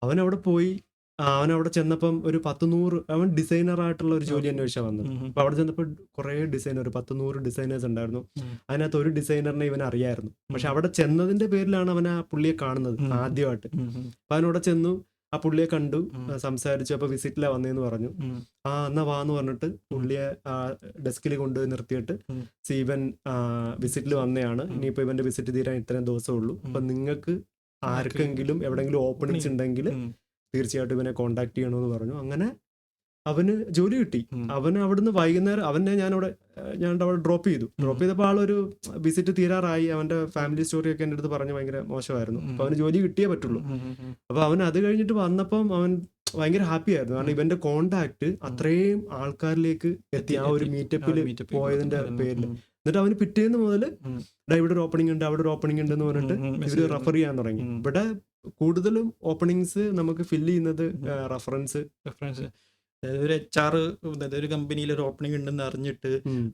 അവൻ അവിടെ പോയി. അവനവിടെ ചെന്നപ്പം ഒരു 100 അവൻ ഡിസൈനറായിട്ടുള്ള ഒരു ജോലി അന്വേഷിച്ചാണ് വന്നത്. അപ്പോൾ അവിടെ ചെന്നപ്പോൾ കുറേ ഡിസൈനർ, 100 ഡിസൈനേഴ്സ് ഉണ്ടായിരുന്നു. അതിനകത്ത് ഒരു ഡിസൈനറിനെ ഇവൻ അറിയായിരുന്നു. പക്ഷെ അവിടെ ചെന്നതിന്റെ പേരിലാണ് അവൻ ആ പുള്ളിയെ കാണുന്നത് ആദ്യമായിട്ട്. അപ്പം അവനവിടെ ചെന്നു, ആ പുള്ളിയെ കണ്ടു, സംസാരിച്ചു. അപ്പോൾ വിസിറ്റിലാണ് വന്നതെന്ന് പറഞ്ഞു. എന്നാ വാന്ന് പറഞ്ഞിട്ട് പുള്ളിയെ ഡെസ്കിൽ കൊണ്ടുപോയി നിർത്തിയിട്ട്, ഇവൻ വിസിറ്റിൽ വന്നതാണ്, ഇനിയിപ്പോൾ ഇവന്റെ വിസിറ്റ് തീരാൻ ഇത്രയും ദിവസമേ ഉള്ളൂ. അപ്പം നിങ്ങൾക്ക് ആർക്കെങ്കിലും എവിടെയെങ്കിലും ഓപ്പണിങ്സ് ഉണ്ടെങ്കിൽ തീർച്ചയായിട്ടും ഇവനെ കോണ്ടാക്ട് ചെയ്യണമെന്ന് പറഞ്ഞു. അങ്ങനെ അവന് ജോലി കിട്ടി. അവന് അവിടുന്ന് വൈകുന്നേരം ഞാൻ അവിടെ ഡ്രോപ്പ് ചെയ്തപ്പോൾ ആളൊരു വിസിറ്റ് തീരാറായി. അവന്റെ ഫാമിലി സ്റ്റോറിയൊക്കെ എൻ്റെ അടുത്ത് പറഞ്ഞ് ഭയങ്കര മോശമായിരുന്നു. അപ്പൊ അവന് ജോലി കിട്ടിയേ പറ്റുള്ളൂ. അപ്പൊ അവൻ അത് കഴിഞ്ഞിട്ട് വന്നപ്പം അവൻ ഭയങ്കര ഹാപ്പി ആയിരുന്നു. കാരണം ഇവന്റെ കോണ്ടാക്ട് അത്രയും ആൾക്കാരിലേക്ക് എത്തി ആ ഒരു മീറ്റപ്പിൽ പോയതിന്റെ പേരിൽ. എന്നിട്ട് അവന് പിറ്റേന്ന് മുതൽ ഇവിടെ ഒരു ഓപ്പണിംഗ് ഉണ്ട്, അവിടെ ഒരു ഓപ്പണിംഗ് ഉണ്ട് എന്ന് പറഞ്ഞിട്ട് ഇവര് റെഫർ ചെയ്യാൻ തുടങ്ങി. ഇവിടെ കൂടുതലും ഓപ്പണിങ്സ് നമുക്ക് ഫില്ല് ചെയ്യുന്നത് റെഫറൻസ്. അതായത് ഒരു HR, അതായത് ഒരു കമ്പനിയിൽ ഒരു ഓപ്പണിംഗ് ഉണ്ടെന്ന് അറിഞ്ഞിട്ട്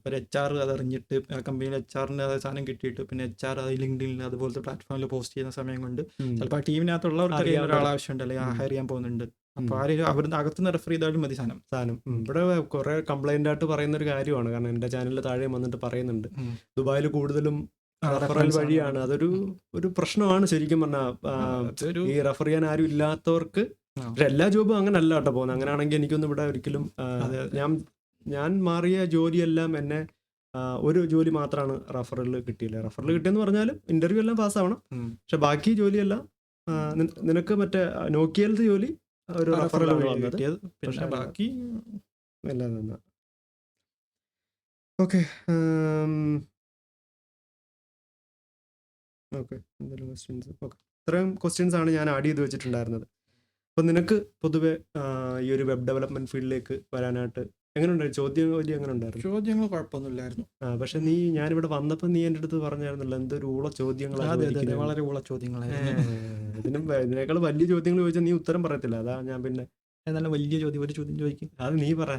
ഒരു HR അതറിഞ്ഞിട്ട് ആ കമ്പനിയിൽ HRന് അത് സാധനം കിട്ടിയിട്ട് പിന്നെ HR അത് ലിങ്ക്ഡിനിൽ അതുപോലത്തെ പ്ലാറ്റ്ഫോമിൽ പോസ്റ്റ് ചെയ്യുന്ന സമയം കൊണ്ട് ചിലപ്പോൾ ആ ടീമിനകത്തുള്ളവർക്ക് ഒരാളാവശ്യമുണ്ട്, അല്ലെങ്കിൽ ഹയർ ചെയ്യാൻ പോകുന്നുണ്ട്. അപ്പോൾ അവരുടെ അകത്തുനിന്ന് റെഫർ ചെയ്താലും മതി സാധനം. ഇവിടെ കുറെ കംപ്ലൈന്റ് ആയിട്ട് പറയുന്ന ഒരു കാര്യമാണ്. കാരണം എൻ്റെ ചാനലിൽ താഴെ വന്നിട്ട് പറയുന്നുണ്ട്, ദുബായിൽ കൂടുതലും റെഫറൽ വഴിയാണ്. ഒരു പ്രശ്നമാണ് ശരിക്കും പറഞ്ഞാൽ. ഈ റെഫർ ചെയ്യാൻ ആരും ഇല്ലാത്തവർക്ക്. പക്ഷെ എല്ലാ ജോബും അങ്ങനെ അല്ല കേട്ടോ പോകുന്നത്. അങ്ങനെയാണെങ്കിൽ എനിക്കൊന്നും ഇവിടെ ഒരിക്കലും ഞാൻ മാറിയ ജോലിയെല്ലാം എന്നെ ഒരു ജോലി മാത്രമാണ് റെഫറൽ കിട്ടിയില്ല. റെഫറൽ കിട്ടിയെന്ന് പറഞ്ഞാലും ഇന്റർവ്യൂ എല്ലാം പാസ്സാവണം. പക്ഷെ ബാക്കി ജോലിയെല്ലാം നിനക്ക് മറ്റേ നോക്കിയാലത്തെ ജോലി ഒരു റെഫറൽ വന്നത്. പക്ഷെ ബാക്കി എല്ലാം തന്നെ. ഓക്കെ ഓക്കെ എന്തെങ്കിലും ക്വസ്റ്റ്യൻസ്? ഓക്കെ, ഇത്രയും ക്വസ്റ്റ്യൻസ് ആണ് ഞാൻ ആഡ് ചെയ്ത് വെച്ചിട്ടുണ്ടായിരുന്നത്. അപ്പം നിനക്ക് പൊതുവെ ഈ ഒരു വെബ് ഡെവലപ്മെന്റ് ഫീൽഡിലേക്ക് വരാനായിട്ട് എങ്ങനെ ഉണ്ടായിരുന്നു? ചോദ്യം എങ്ങനെ ഉണ്ടായിരുന്നു? ചോദ്യങ്ങൾ കുഴപ്പമൊന്നുമില്ലായിരുന്നു. പക്ഷെ ഞാനിവിടെ വന്നപ്പോൾ നീ എൻ്റെ അടുത്ത് പറഞ്ഞായിരുന്നല്ലോ എന്തൊരു ഊള ചോദ്യങ്ങളാണ്. വളരെ ഊള ചോദ്യങ്ങളായിരുന്നു. ഇതിനേക്കാൾ വലിയ ചോദ്യങ്ങൾ ചോദിച്ചാൽ നീ ഉത്തരം പറയത്തില്ല. അതാ ഞാൻ പിന്നെ എന്നാലും വലിയ ചോദ്യം, ഒരു ചോദ്യം ചോദിക്കും. അത് നീ പറ.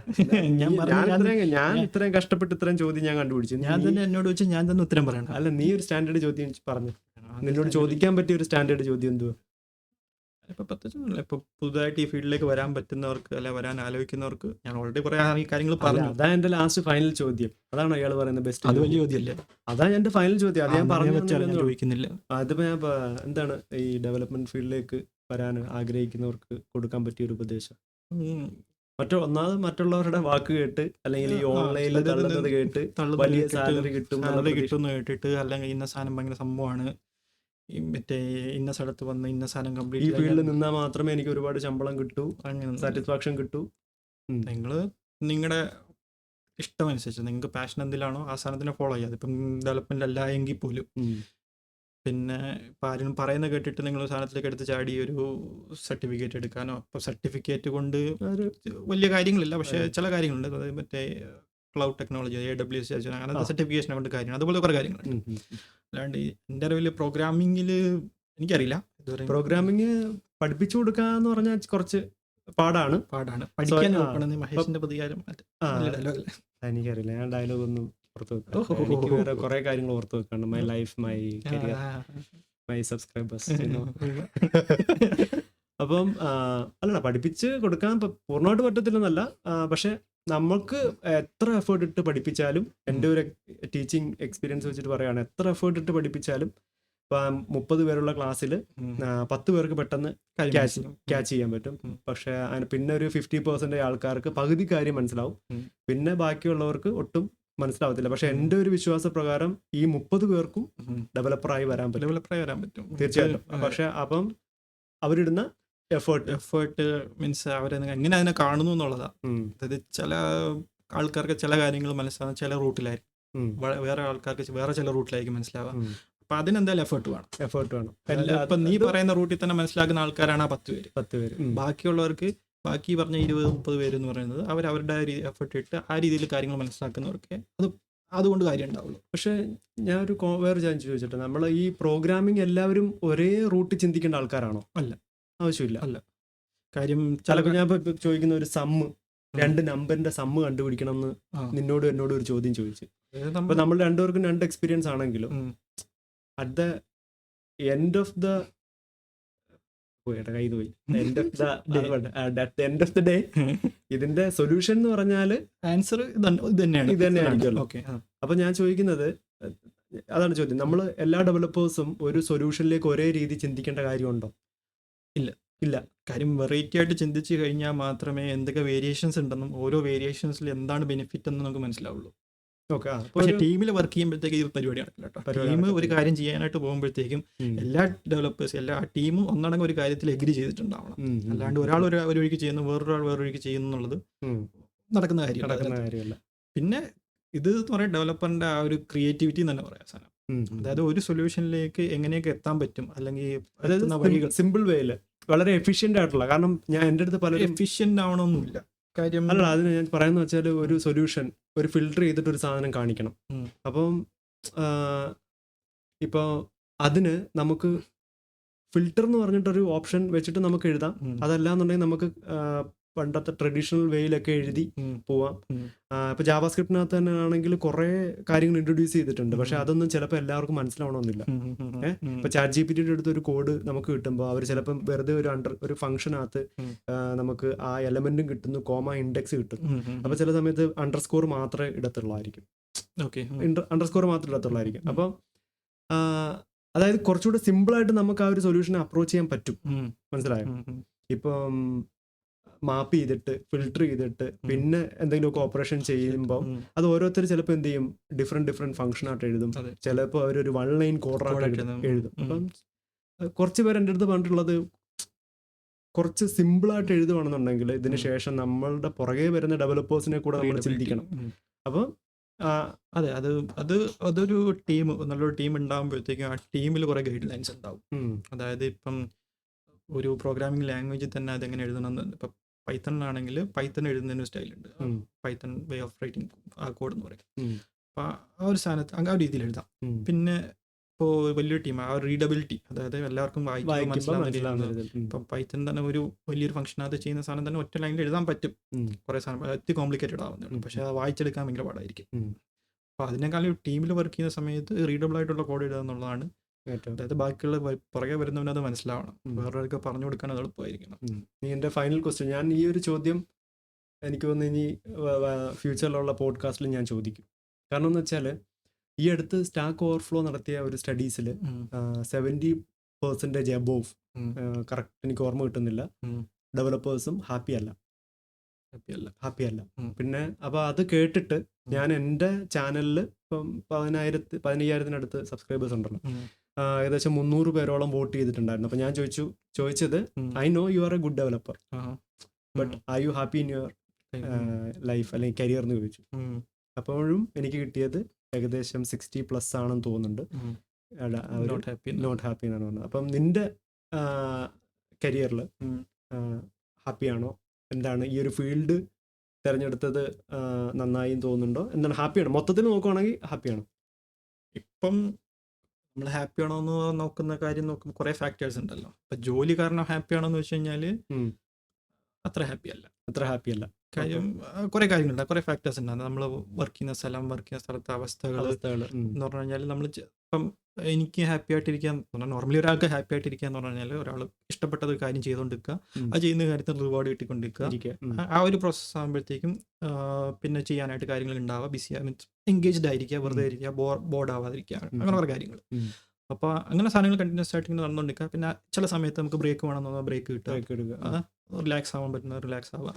ഞാൻ ഇത്രയും കഷ്ടപ്പെട്ട് ഇത്രയും ചോദ്യം ഞാൻ കണ്ടുപിടിച്ചു. ഞാൻ തന്നെ എന്നോട് വെച്ച് ഞാൻ തന്നെ ഉത്തരം പറയണം. അല്ല, നീ ഒരു സ്റ്റാൻഡേർഡ് ചോദ്യം പറഞ്ഞു. നിന്നോട് ചോദിക്കാൻ പറ്റിയ ഒരു സ്റ്റാൻഡേർഡ് ചോദ്യം എന്തുവാ? ഇപ്പൊ പ്രത്യേകിച്ചൊന്നുമില്ല. ഇപ്പൊ പുതുതായിട്ട് ഈ ഫീൽഡിലേക്ക് വരാൻ പറ്റുന്നവർക്ക് അല്ലെ വരാൻ ആലോചിക്കുന്നവർക്ക് ഞാൻ ഓൾറെഡി കുറെ ഈ കാര്യങ്ങൾ പറഞ്ഞു. അതാ എന്റെ ലാസ്റ്റ് ഫൈനൽ ചോദ്യം. അതാണ് അയാൾ പറയുന്നത് ബെസ്റ്റ്. അത് വലിയ ചോദ്യമല്ലേ? അതാ എന്റെ ഫൈനൽ ചോദ്യം. അത് ഞാൻ പറഞ്ഞു ചോദിക്കുന്നില്ല. അതിപ്പോ ഞാൻ എന്താണ് ഈ ഡെവലപ്മെന്റ് ഫീൽഡിലേക്ക് വരാൻ ആഗ്രഹിക്കുന്നവർക്ക് കൊടുക്കാൻ പറ്റിയ ഒരു ഉപദേശം? മറ്റുള്ളവരുടെ വാക്ക് കേട്ട് അല്ലെങ്കിൽ ഈ ഓൺലൈനിൽ തള്ളുന്നത് കേട്ട് വലിയ സാലറി കിട്ടുമെന്ന് കേട്ടിട്ട് അല്ലെങ്കിൽ ഇന്ന സാധനം ഭയങ്കര സംഭവമാണ്, മറ്റേ ഇന്ന സ്ഥലത്ത് വന്ന് ഇന്ന സാധനം കംപ്ലീറ്റ് ഈ ഫീൽഡിൽ നിന്നാൽ മാത്രമേ എനിക്ക് ഒരുപാട് ശമ്പളം കിട്ടൂ, അങ്ങനെ സാറ്റിസ്ഫാക്ഷൻ കിട്ടൂ. നിങ്ങൾ നിങ്ങളുടെ ഇഷ്ടമനുസരിച്ച് നിങ്ങൾക്ക് പാഷൻ എന്തിലാണോ ആ സാധനത്തിനെ ഫോളോ ചെയ്യാതെ. ഇപ്പം ഡെവലപ്മെന്റ് അല്ല എങ്കിൽ പോലും പിന്നെ ഇപ്പം ആരും പറയുന്നത് കേട്ടിട്ട് നിങ്ങൾ സാധനത്തിലേക്ക് എടുത്ത് ചാടി ഒരു സർട്ടിഫിക്കറ്റ് എടുക്കാനോ, അപ്പോൾ സർട്ടിഫിക്കറ്റ് കൊണ്ട് ഒരു വലിയ കാര്യങ്ങളില്ല. പക്ഷേ ചില കാര്യങ്ങളുണ്ട്. അതായത് മറ്റേ ക്ലൗഡ് ടെക്നോളജി, AWS അങ്ങനത്തെ സർട്ടിഫിക്കേഷനെ കൊണ്ട് കാര്യമാണ്. അതുപോലെ കുറേ കാര്യങ്ങളുണ്ട്. അല്ലാണ്ട് എൻ്റെ അറിവിൽ പ്രോഗ്രാമിങ്ങിൽ എനിക്കറിയില്ല. പ്രോഗ്രാമിങ് പഠിപ്പിച്ചു കൊടുക്കാന്ന് പറഞ്ഞാൽ കുറച്ച് പാടാണ്. പഠിക്കാൻ മഹേഷിന്റെ പ്രതികാരം. എനിക്കറിയില്ല, ഞാൻ ഡയലോഗ് ഒന്നും ഓർത്ത് വെക്കാം. എനിക്ക് വേറെ കുറെ കാര്യങ്ങൾ ഓർത്ത് വെക്കാണ്ട്. My life, my career, my subscribers. അപ്പം അല്ലടാ, പഠിപ്പിച്ച് കൊടുക്കാൻ പൂർണ്ണമായിട്ട് പറ്റത്തില്ലെന്നല്ല. പക്ഷെ നമുക്ക് എത്ര എഫേർട്ട് ഇട്ട് പഠിപ്പിച്ചാലും, എൻ്റെ ഒരു ടീച്ചിങ് എക്സ്പീരിയൻസ് വെച്ചിട്ട് പറയുകയാണ്, എത്ര എഫേർട്ട് ഇട്ട് പഠിപ്പിച്ചാലും ഇപ്പം 30 പേരുള്ള ക്ലാസ്സിൽ 10 പേർക്ക് പെട്ടെന്ന് ക്യാച്ച് ചെയ്യാൻ പറ്റും. പക്ഷെ പിന്നെ ഒരു 50% ആൾക്കാർക്ക് പകുതി കാര്യം മനസ്സിലാവും, പിന്നെ ബാക്കിയുള്ളവർക്ക് ഒട്ടും മനസ്സിലാവത്തില്ല. പക്ഷെ എൻ്റെ ഒരു വിശ്വാസപ്രകാരം ഈ 30 പേർക്കും ഡെവലപ്പറായി വരാൻ പറ്റും തീർച്ചയായിട്ടും. പക്ഷെ അപ്പം അവരിടുന്ന എഫേർട്ട് മീൻസ് എങ്ങനെ അതിനെ കാണുന്നു എന്നുള്ളതാണ്. അതായത് ചില ആൾക്കാർക്ക് ചില കാര്യങ്ങൾ മനസ്സിലാവുന്ന ചില റൂട്ടിലായിരിക്കും, വേറെ ആൾക്കാർക്ക് വേറെ ചില റൂട്ടിലായിരിക്കും മനസ്സിലാവുക. അപ്പൊ അതിനെന്തായാലും എഫേർട്ട് വേണം. ഇപ്പൊ നീ പറയുന്ന റൂട്ടിൽ തന്നെ മനസ്സിലാക്കുന്ന ആൾക്കാരാണ് ആ 10 പേര്. ബാക്കിയുള്ളവർക്ക്, ബാക്കി പറഞ്ഞ 20-30 പേര് എന്ന് പറയുന്നത് അവരവരുടെ എഫേർട്ട് ഇട്ട് ആ രീതിയിൽ കാര്യങ്ങൾ മനസ്സിലാക്കുന്നവർക്ക് അതുകൊണ്ട് കാര്യം ഉണ്ടാവുള്ളൂ. പക്ഷെ ഞാൻ വേറെ ചാൻസ് ചോദിച്ചിട്ട്, നമ്മൾ ഈ പ്രോഗ്രാമിംഗ് എല്ലാവരും ഒരേ റൂട്ട് ചിന്തിക്കേണ്ട ആൾക്കാരാണോ? അല്ല, ആവശ്യമില്ല. അല്ല. കാര്യം ചിലപ്പോൾ ഞാൻ ഇപ്പൊ ചോദിക്കുന്ന ഒരു സമ്മ്, 2 നമ്പറിന്റെ സമ്മ് കണ്ടുപിടിക്കണം എന്ന് എന്നോട് ഒരു ചോദ്യം ചോദിച്ചു. അപ്പൊ നമ്മൾ രണ്ടുപേർക്കും 2 എക്സ്പീരിയൻസ് ആണെങ്കിലും at the end of the day ഇതിന്റെ സൊല്യൂഷൻ എന്ന് പറഞ്ഞാല് ആൻസർ ഇത് തന്നെയായിരിക്കുമല്ലോ. അപ്പൊ ഞാൻ ചോദിക്കുന്നത് അതാണ് ചോദ്യം. നമ്മൾ എല്ലാ ഡെവലപ്പേഴ്സും ഒരു സൊല്യൂഷനിലേക്ക് ഒരേ രീതി ചിന്തിക്കേണ്ട കാര്യമുണ്ടോ? ഇല്ല. കാര്യം വെറൈറ്റി ആയിട്ട് ചിന്തിച്ച് കഴിഞ്ഞാൽ മാത്രമേ എന്തൊക്കെ വേരിയേഷൻസ് ഉണ്ടെന്നും ഓരോ വേരിയേഷൻസിൽ എന്താണ് ബെനിഫിറ്റ് എന്ന് നമുക്ക് മനസ്സിലാവുള്ളൂ. പക്ഷെ ടീമിൽ വർക്ക് ചെയ്യുമ്പോഴത്തേക്ക് ഈ പരിപാടി നടക്കില്ല കേട്ടോ. ടീം ഒരു കാര്യം ചെയ്യാനായിട്ട് പോകുമ്പോഴത്തേക്കും എല്ലാ ഡെവലപ്പേഴ്സ്, എല്ലാ ടീമും ഒന്നടങ്കം ഒരു കാര്യത്തിൽ എഗ്രി ചെയ്തിട്ടുണ്ടാവണം. അല്ലാണ്ട് ഒരാൾ ഒരു വഴിക്ക് ചെയ്യുന്നു, വേറൊരാൾ വേറെ വഴിക്ക് ചെയ്യുന്നു എന്നുള്ളത് നടക്കുന്ന കാര്യമല്ല. പിന്നെ ഇത് എന്ന് പറയുന്നത് ഡെവലപ്പറിന്റെ ആ ഒരു ക്രിയേറ്റിവിറ്റി തന്നെ പറയാം സാധനം. അതായത് ഒരു സൊല്യൂഷനിലേക്ക് എങ്ങനെയൊക്കെ എത്താൻ പറ്റും, അല്ലെങ്കിൽ വഴികൾ സിമ്പിൾ വേയില് വളരെ എഫിഷ്യന്റ് ആയിട്ടുള്ള. കാരണം ഞാൻ എൻ്റെ അടുത്ത് പലരും എഫിഷ്യന്റ് ആവണമെന്നില്ല കാര്യം. അല്ല, അതിന് ഞാൻ പറയുന്ന വെച്ചാൽ ഒരു സൊല്യൂഷൻ ഒരു ഫിൽട്ടർ ചെയ്തിട്ട് ഒരു സാധനം കാണിക്കണം. അപ്പം ഇപ്പോൾ അതിന് നമുക്ക് ഫിൽട്ടർ എന്ന് പറഞ്ഞിട്ടൊരു ഓപ്ഷൻ വെച്ചിട്ട് നമുക്ക് എഴുതാം. അതല്ലാന്നുണ്ടെങ്കിൽ നമുക്ക് പണ്ടത്തെ ട്രഡീഷണൽ വേയിലൊക്കെ എഴുതി പോവാം. ഇപ്പൊ ജാവാസ്ക്രിപ്റ്റിനകത്ത് തന്നെ ആണെങ്കിൽ കുറെ കാര്യങ്ങൾ ഇൻട്രൊഡ്യൂസ് ചെയ്തിട്ടുണ്ട്. പക്ഷെ അതൊന്നും ചിലപ്പോൾ എല്ലാവർക്കും മനസ്സിലാവണമെന്നില്ല. ഇപ്പൊ ChatGPT അടുത്ത് ഒരു കോഡ് നമുക്ക് കിട്ടുമ്പോൾ അവർ ചിലപ്പം വെറുതെ ഒരു ഫംഗ്ഷനകത്ത് നമുക്ക് ആ എലമെന്റും കിട്ടുന്നു, കോമ ഇൻഡെക്സ് കിട്ടും. അപ്പൊ ചില സമയത്ത് അണ്ടർസ്കോർ മാത്രമേ ഇടത്തുള്ളായിരിക്കും. അപ്പം അതായത് കുറച്ചുകൂടെ സിമ്പിളായിട്ട് നമുക്ക് ആ ഒരു സൊല്യൂഷനെ അപ്രോച്ച് ചെയ്യാൻ പറ്റും. മനസ്സിലായോ? ഇപ്പം മാപ്പ് ചെയ്തിട്ട് ഫിൽട്ടർ ചെയ്തിട്ട് പിന്നെ എന്തെങ്കിലുമൊക്കെ ഓപ്പറേഷൻ ചെയ്യുമ്പോൾ അത് ഓരോരുത്തർ ചിലപ്പോൾ എന്ത് ചെയ്യും, ഡിഫറെന്റ് ഫംഗ്ഷൻ ആയിട്ട് എഴുതും. ചിലപ്പോൾ അവരൊരു 1 ലൈൻ കോഡായിട്ട് എഴുതും. അപ്പം കുറച്ച് പേര് എൻ്റെ അടുത്ത് പറഞ്ഞിട്ടുള്ളത്, കുറച്ച് സിമ്പിളായിട്ട് എഴുതുവാണെന്നുണ്ടെങ്കിൽ ഇതിന് ശേഷം നമ്മളുടെ പുറകെ വരുന്ന ഡെവലപ്പേഴ്സിനെ കൂടെ നമ്മൾ ചിന്തിക്കണം. അപ്പം അതെ, അതൊരു ടീം, നല്ലൊരു ടീം ഉണ്ടാകുമ്പോഴത്തേക്കും ആ ടീമിൽ കുറെ ഗൈഡ് ലൈൻസ് ഉണ്ടാവും. അതായത് ഇപ്പം ഒരു പ്രോഗ്രാമിംഗ് ലാംഗ്വേജിൽ തന്നെ അതെങ്ങനെ എഴുതണം. ഇപ്പം പൈത്തണിലാണെങ്കിൽ പൈത്തൺ എഴുതുന്നതിന് സ്റ്റൈലുണ്ട്, പൈത്തൺ വേ ഓഫ് റൈറ്റിംഗ് ആ കോഡ് എന്ന് പറയും. അപ്പം ആ ഒരു സ്ഥാനത്ത് ആ രീതിയിൽ എഴുതാം. പിന്നെ ഇപ്പോൾ വലിയൊരു ടീം, ആ റീഡബിലിറ്റി, അതായത് എല്ലാവർക്കും വായിക്കാൻ മനസ്സിലാവുന്ന, ഇപ്പം പൈത്തൺ തന്നെ ഒരു വലിയൊരു ഫംഗ്ഷനകത്ത് ചെയ്യുന്ന സാധനം തന്നെ ഒറ്റ ലൈനിൽ എഴുതാൻ പറ്റും. കുറേ സാധനം അതി കോംപ്ലിക്കേറ്റഡ് ആവുന്നുണ്ട്, പക്ഷേ അത് വായിച്ചെടുക്കാൻ ഭയങ്കര പാടായിരിക്കും. അപ്പോൾ അതിനേക്കാളും ടീമിൽ വർക്ക് ചെയ്യുന്ന സമയത്ത് റീഡബിൾ ആയിട്ടുള്ള കോഡ് എഴുതുക എന്നുള്ളതാണ്. അതായത് ബാക്കിയുള്ള പുറകെ വരുന്നവനത് മനസ്സിലാവണം, വേറൊരാൾക്ക് പറഞ്ഞു കൊടുക്കാൻ അത് എളുപ്പമായിരിക്കണം. നീ എൻ്റെ ഫൈനൽ ക്വസ്റ്റ്യൻ, ഞാൻ ഈ ഒരു ചോദ്യം എനിക്ക് തോന്നുന്നു ഇനി ഫ്യൂച്ചറിലുള്ള പോഡ്കാസ്റ്റിൽ ഞാൻ ചോദിക്കും. കാരണം എന്ന് വെച്ചാൽ ഈ അടുത്ത് സ്റ്റാക്ക് ഓവർഫ്ലോ നടത്തിയ ഒരു സ്റ്റഡീസിൽ 70% അബോവ്, കറക്റ്റ് എനിക്ക് ഓർമ്മ കിട്ടുന്നില്ല, ഡെവലപ്പേഴ്സും ഹാപ്പി അല്ല. പിന്നെ അപ്പോൾ അത് കേട്ടിട്ട് ഞാൻ എൻ്റെ ചാനലിൽ ഇപ്പം 15,000-ത്തിനടുത്ത് സബ്സ്ക്രൈബേഴ്സ് ഉണ്ടല്ലോ, ഏകദേശം 300 പേരോളം വോട്ട് ചെയ്തിട്ടുണ്ടായിരുന്നു. അപ്പോൾ ഞാൻ ചോദിച്ചത് I know you are A good developer, but are you happy in your life അല്ലെങ്കിൽ കരിയർ എന്ന് ചോദിച്ചു. അപ്പോഴും എനിക്ക് കിട്ടിയത് ഏകദേശം 60+ ആണെന്ന് തോന്നുന്നുണ്ട്. നോട്ട് ഹാപ്പി എന്നാണ് പറഞ്ഞത്. അപ്പം നിന്റെ കരിയറിൽ ഹാപ്പിയാണോ? എന്താണ് ഈ ഒരു ഫീൽഡ് തിരഞ്ഞെടുത്തത് നന്നായി തോന്നുന്നുണ്ടോ? എന്താണ്, ഹാപ്പിയാണോ? മൊത്തത്തിൽ നോക്കുവാണെങ്കിൽ ഹാപ്പിയാണോ? ഇപ്പം നമ്മൾ ഹാപ്പിയാണോ എന്ന് നോക്കുന്ന കാര്യം നോക്കുമ്പോൾ കുറേ ഫാക്ടേഴ്സ് ഉണ്ടല്ലോ. ഇപ്പം ജോലി കാരണം ഹാപ്പിയാണോ എന്ന് വെച്ച് കഴിഞ്ഞാൽ അത്ര ഹാപ്പിയല്ല. കാര്യം കുറേ കാര്യങ്ങളുണ്ട്, കുറേ ഫാക്ടേഴ്സ് ഉണ്ടാകും. നമ്മൾ വർക്ക് ചെയ്യുന്ന സ്ഥലം, വർക്ക് ചെയ്യുന്ന സ്ഥലത്തെ അവസ്ഥകൾ എന്ന് പറഞ്ഞു കഴിഞ്ഞാൽ നമ്മൾ ഇപ്പം എനിക്ക് ഹാപ്പി ആയിട്ടിരിക്കാൻ, നോർമലി ഒരാൾക്ക് ഹാപ്പി ആയിട്ടിരിക്കുക എന്ന് പറഞ്ഞു കഴിഞ്ഞാൽ ഒരാൾ ഇഷ്ടപ്പെട്ട ഒരു കാര്യം ചെയ്തുകൊണ്ടിരിക്കുക, അത് ചെയ്യുന്ന കാര്യത്തിൽ റിവാർഡ് കിട്ടിക്കൊണ്ടിരിക്കുക. ആ ഒരു പ്രോസസ്സ് ആകുമ്പോഴത്തേക്കും പിന്നെ ചെയ്യാനായിട്ട് കാര്യങ്ങൾ ഉണ്ടാവുക, ബിസി മീൻസ് എൻഗേജ്ഡ് ആയിരിക്കുക, വെറുതെ ഇരിക്കുക, ബോർഡ് ആവാതിരിക്കുക, അങ്ങനെ കുറേ കാര്യങ്ങൾ. അപ്പോൾ അങ്ങനെ സാധനങ്ങൾ കണ്ടിന്യൂസ് ആയിട്ട് ഇങ്ങനെ നടന്നുകൊണ്ടിരിക്കുക. പിന്നെ ചില സമയത്ത് നമുക്ക് ബ്രേക്ക് വേണമെന്ന് പറഞ്ഞാൽ ബ്രേക്ക് കിട്ടുക, റിലാക്സ് ആവാൻ പറ്റുന്ന റിലാക്സ് ആവുക.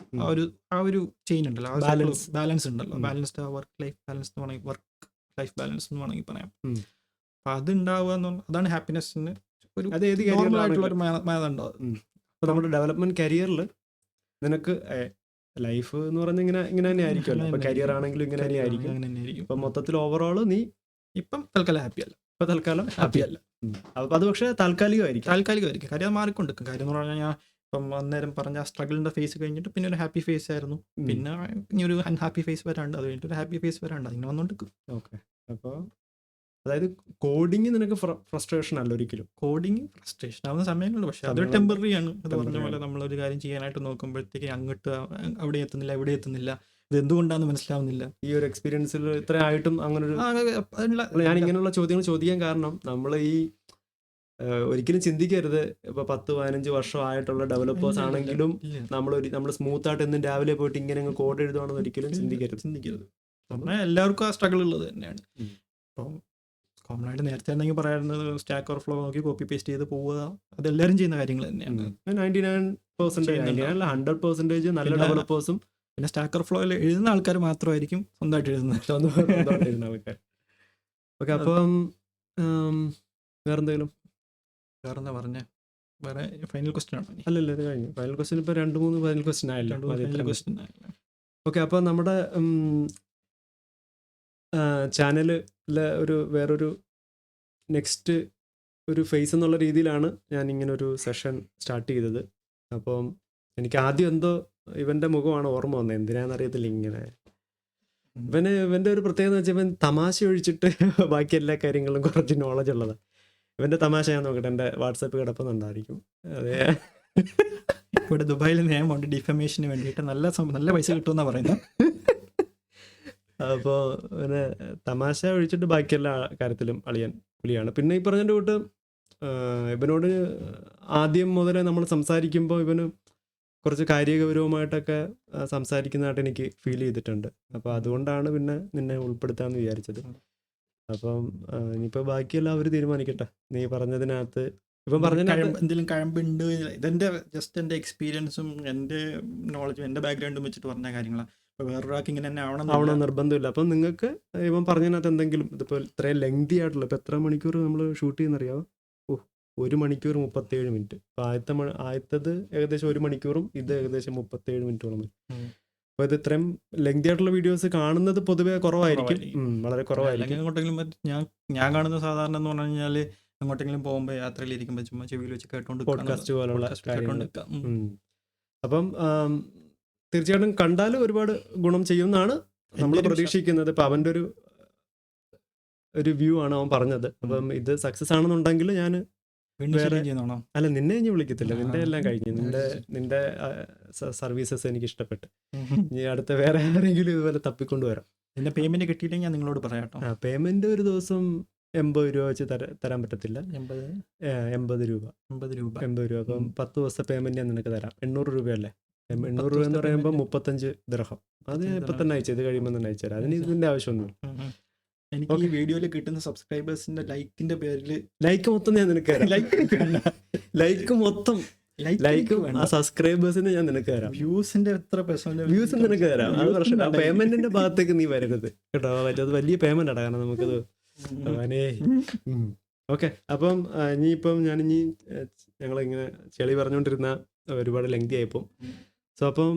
ആ ഒരു ചെയിൻ ഉണ്ടല്ലോ, ബാലൻസ് ഉണ്ടല്ലോ, ബാലൻസ്ഡ് വർക്ക് ലൈഫ് ബാലൻസ് എന്ന് വേണമെങ്കിൽ, വർക്ക് ലൈഫ് ബാലൻസ് എന്ന് വേണമെങ്കിൽ പറയാം. അപ്പം അത് ഉണ്ടാവുക എന്ന് അതാണ് ഹാപ്പിനെസ്സിന് ഒരു നോർമലായിട്ടുള്ളൊരു മാനദണ്ഡം. അപ്പോൾ നമ്മുടെ ഡെവലപ്മെന്റ് കരിയറിൽ നിനക്ക് ലൈഫ് എന്ന് പറഞ്ഞാൽ ഇങ്ങനെ തന്നെ ആയിരിക്കുമല്ലോ. അപ്പോൾ കരിയർ ആണെങ്കിലും ഇങ്ങനെ തന്നെ ആയിരിക്കും. ഇപ്പം മൊത്തത്തിൽ ഓവറോൾ നീ ഇപ്പം തൽക്കാലം ഹാപ്പിയല്ല. അപ്പോൾ അത് പക്ഷേ താൽക്കാലികമായിരിക്കും. കാര്യം മാറിക്കൊണ്ടിരിക്കും. കാര്യം എന്ന് പറഞ്ഞാൽ ഞാൻ ഇപ്പം അന്നേരം പറഞ്ഞ സ്ട്രഗിളിൻ്റെ ഫേസ് കഴിഞ്ഞിട്ട് പിന്നെ ഒരു ഹാപ്പി ഫേസ് ആയിരുന്നു, പിന്നെ ഇനി ഒരു അൺഹാപ്പി ഫേസ് വരാണ്ട്, അത് കഴിഞ്ഞിട്ട് ഒരു ഹാപ്പി ഫേസ് വരാണ്ട്, അങ്ങനെ വന്നുകൊണ്ടിരിക്കും. ഓക്കെ. അപ്പോൾ അതായത് കോഡിങ് നിനക്ക് ഫ്രസ്ട്രേഷൻ അല്ല ഒരിക്കലും? കോഡിങ് ഫ്രസ്ട്രേഷൻ ആവുന്ന സമയങ്ങളുണ്ട്, പക്ഷേ അത് ടെമ്പററി ആണ്. അത് പറഞ്ഞ പോലെ നമ്മളൊരു കാര്യം ചെയ്യാനായിട്ട് നോക്കുമ്പോഴത്തേക്ക് അങ്ങോട്ട് അവിടെ എത്തുന്നില്ല, ഇവിടെ എത്തുന്നില്ല, ഇത് എന്തുകൊണ്ടാണെന്ന് മനസ്സിലാവുന്നില്ല. ഈ ഒരു എക്സ്പീരിയൻസിൽ ഇത്ര ആയിട്ടും അങ്ങനൊരു, ഞാൻ ഇങ്ങനെയുള്ള ചോദ്യങ്ങൾ ചോദിക്കാൻ കാരണം നമ്മൾ ഈ ഒരിക്കലും ചിന്തിക്കരുത് ഇപ്പോൾ 10-15 വർഷമായിട്ടുള്ള ഡെവലപ്പേഴ്സ് ആണെങ്കിലും നമ്മൾ സ്മൂത്ത് ആയിട്ട് എന്നും രാവിലെ പോയിട്ട് ഇങ്ങനെ കോഡ് എഴുതുവാണെന്ന് ഒരിക്കലും ചിന്തിക്കരുത്. നമ്മളെ എല്ലാവർക്കും ആ സ്ട്രഗിൾ ഉള്ളത് തന്നെയാണ്. അപ്പം കോമൺ ആയിട്ട് നേരത്തെ എന്തെങ്കിലും പറയുന്നത് സ്റ്റാക്ക് ഓവർഫ്ലോ നോക്കി കോപ്പി പേസ്റ്റ് ചെയ്ത് പോവുക, അതെല്ലാവരും ചെയ്യുന്ന കാര്യങ്ങൾ തന്നെയാണ്. 99% 100% നല്ല ഡെവലപ്പേഴ്സും പിന്നെ സ്റ്റാക്ക് ഓവർഫ്ലോയിൽ എഴുതുന്ന ആൾക്കാർ മാത്രമായിരിക്കും സ്വന്തമായിട്ട് എഴുതുന്ന ആൾക്കാർ. ഓക്കെ. അപ്പം വേറെന്തെങ്കിലും? വേറെന്താ പറഞ്ഞേ? വേറെ ഫൈനൽ ക്വസ്റ്റ്യൻ ആണോ? അല്ലല്ല, ഇത് കഴിഞ്ഞു. ഫൈനൽ ക്വസ്റ്റ്യൻ ഇപ്പോൾ 2-3 ഫൈനൽ ക്വസ്റ്റ്യൻ ആയല്ലോ. ഓക്കെ. അപ്പോൾ നമ്മുടെ ചാനലിലെ വേറൊരു നെക്സ്റ്റ് ഒരു ഫേസ് എന്നുള്ള രീതിയിലാണ് ഞാൻ ഇങ്ങനൊരു സെഷൻ സ്റ്റാർട്ട് ചെയ്തത്. അപ്പം എനിക്ക് ആദ്യം എന്തോ ഇവൻ്റെ മുഖമാണ് ഓർമ്മ വന്നത്, എന്തിനാണെന്നറിയത്തില്ല. ഇവൻ്റെ ഒരു പ്രത്യേകത എന്ന് വെച്ചാൽ ഇവൻ തമാശ ഒഴിച്ചിട്ട് ബാക്കി എല്ലാ കാര്യങ്ങളും കുറച്ച് നോളജ് ഉള്ളതാണ്. ഇവൻ്റെ തമാശ ഞാൻ നോക്കട്ടെ, എൻ്റെ വാട്സാപ്പ് കിടപ്പുന്നുണ്ടായിരിക്കും. അതെ, ഇവിടെ ദുബായിൽ നിയമമുണ്ട് ഡിഫമേഷന് വേണ്ടിയിട്ട് നല്ല പൈസ കിട്ടുമെന്നാണ് പറയുന്നത്. അപ്പോൾ പിന്നെ തമാശ ഒഴിച്ചിട്ട് ബാക്കി എല്ലാ കാര്യത്തിലും പുലിയാണ്. പിന്നെ ഈ പറഞ്ഞതിൻ്റെ കൂട്ട് ഇവനോട് ആദ്യം മുതലേ നമ്മൾ സംസാരിക്കുമ്പോൾ ഇവന് കുറച്ച് കാര്യഗൗരവമായിട്ടൊക്കെ സംസാരിക്കുന്നതായിട്ട് എനിക്ക് ഫീൽ ചെയ്തിട്ടുണ്ട്. അപ്പോൾ അതുകൊണ്ടാണ് പിന്നെ നിന്നെ ഉൾപ്പെടുത്താമെന്ന് വിചാരിച്ചത്. അപ്പം ഇനിയിപ്പോൾ ബാക്കിയെല്ലാം അവർ തീരുമാനിക്കട്ടെ. നീ പറഞ്ഞതിനകത്ത് ഇപ്പം പറഞ്ഞതിനകത്ത് എന്തെങ്കിലും കഴമ്പുണ്ട്. ഇതെന്റെ ജസ്റ്റ് എൻ്റെ എക്സ്പീരിയൻസും എൻ്റെ നോളജും എൻ്റെ ബാക്ക്ഗ്രൗണ്ടും വെച്ചിട്ട് പറഞ്ഞ കാര്യങ്ങളാണ്. ഇപ്പോൾ വേറൊരാൾക്ക് ഇങ്ങനെ തന്നെ ആവണം നിർബന്ധമില്ല. അപ്പം നിങ്ങൾക്ക് ഇവൻ പറഞ്ഞതിനകത്ത് എന്തെങ്കിലും ഇതിപ്പോൾ ഇത്രയും ലെങ്തി ആയിട്ടുള്ള ഇപ്പോൾ എത്ര മണിക്കൂർ നമ്മൾ ഷൂട്ട് ചെയ്യുന്നറിയാമോ? 1 മണിക്കൂർ 37 മിനിറ്റ്. അപ്പോൾ ആദ്യത്തത് ഏകദേശം 1 മണിക്കൂറും ഇത് ഏകദേശം 37 മിനിറ്റോളം വരും. അപ്പോൾ ഇത് ഇത്രയും ലെങ്തി ആയിട്ടുള്ള വീഡിയോസ് കാണുന്നത് പൊതുവെ കുറവായിരിക്കും, വളരെ കുറവായിരിക്കും. എങ്ങോട്ടെങ്കിലും ഞാൻ കാണുന്ന സാധാരണ എന്ന് പറഞ്ഞു കഴിഞ്ഞാൽ അങ്ങോട്ടെങ്കിലും പോകുമ്പോൾ യാത്രയിലിരിക്കുമ്പോൾ ചുമ്മാ ചെവിയിൽ വെച്ച് കേട്ടോണ്ട് പോഡ്കാസ്റ്റ് പോലുള്ള കാര്യങ്ങൾ. അപ്പം തീർച്ചയായിട്ടും കണ്ടാൽ ഒരുപാട് ഗുണം ചെയ്യുമെന്നാണ് നമ്മൾ പ്രതീക്ഷിക്കുന്നത്. ഇപ്പം അവൻ്റെ ഒരു വ്യൂ ആണ് അവൻ പറഞ്ഞത്. അപ്പം ഇത് സക്സസ് ആണെന്നുണ്ടെങ്കിൽ ഞാൻ വേറെ അല്ല നിന്നെ ഇനി വിളിക്കത്തില്ല, നിന്റെ എല്ലാം കഴിഞ്ഞു, നിന്റെ സർവീസസ് എനിക്ക് ഇഷ്ടപ്പെട്ടു. ഇനി അടുത്ത വേറെ ആരെങ്കിലും ഇതുപോലെ തപ്പിക്കൊണ്ട് വരാം. എൻ്റെ പേയ്മെന്റ് കിട്ടിയില്ലെങ്കിൽ ഞാൻ നിങ്ങളോട് പറയാം. പേയ്മെന്റ് ഒരു ദിവസം 80 രൂപ വെച്ച് തരാൻ പറ്റത്തില്ല. 80 രൂപ. അപ്പം 10 ദിവസത്തെ പേയ്മെന്റ് ഞാൻ നിനക്ക് തരാം. 800 രൂപയല്ലേ? 800 രൂപ എന്ന് പറയുമ്പോൾ 35 ദിർഹം. അത് ഇപ്പം തന്നെ അയച്ചു, ഇത് കഴിയുമ്പോൾ തന്നെ അയച്ചു തരാം. അതിന് ഇതിന്റെ ആവശ്യമൊന്നുമില്ല. എനിക്ക് ഈ വീഡിയോയിൽ കിട്ടുന്ന സബ്സ്ക്രൈബേഴ്സിന്റെ ലൈക്കിന്റെ പേരിൽ ലൈക്ക് മൊത്തം ഞാൻ നിനക്ക് തരാം. ലൈക്ക് മൊത്തം സബ്സ്ക്രൈബേഴ്സിന് ഞാൻ നിനക്ക് തരാം. വ്യൂസിന്റെ എത്ര വ്യൂസ് നിനക്ക് തരാം. അത് പ്രശ്നം. പേയ്മെന്റിന്റെ ഭാഗത്തേക്ക് നീ വരരുത് കേട്ടോ. അത് വലിയ പേയ്മെന്റ് ആണ്, കാരണം നമുക്കത് ഓക്കെ. അപ്പം ഇനിയിപ്പം ഞാനിനി ഞങ്ങളിങ്ങനെ ചെളി പറഞ്ഞുകൊണ്ടിരുന്ന ഒരുപാട് ലെങ്തി ആയിപ്പോൾ. സോ അപ്പം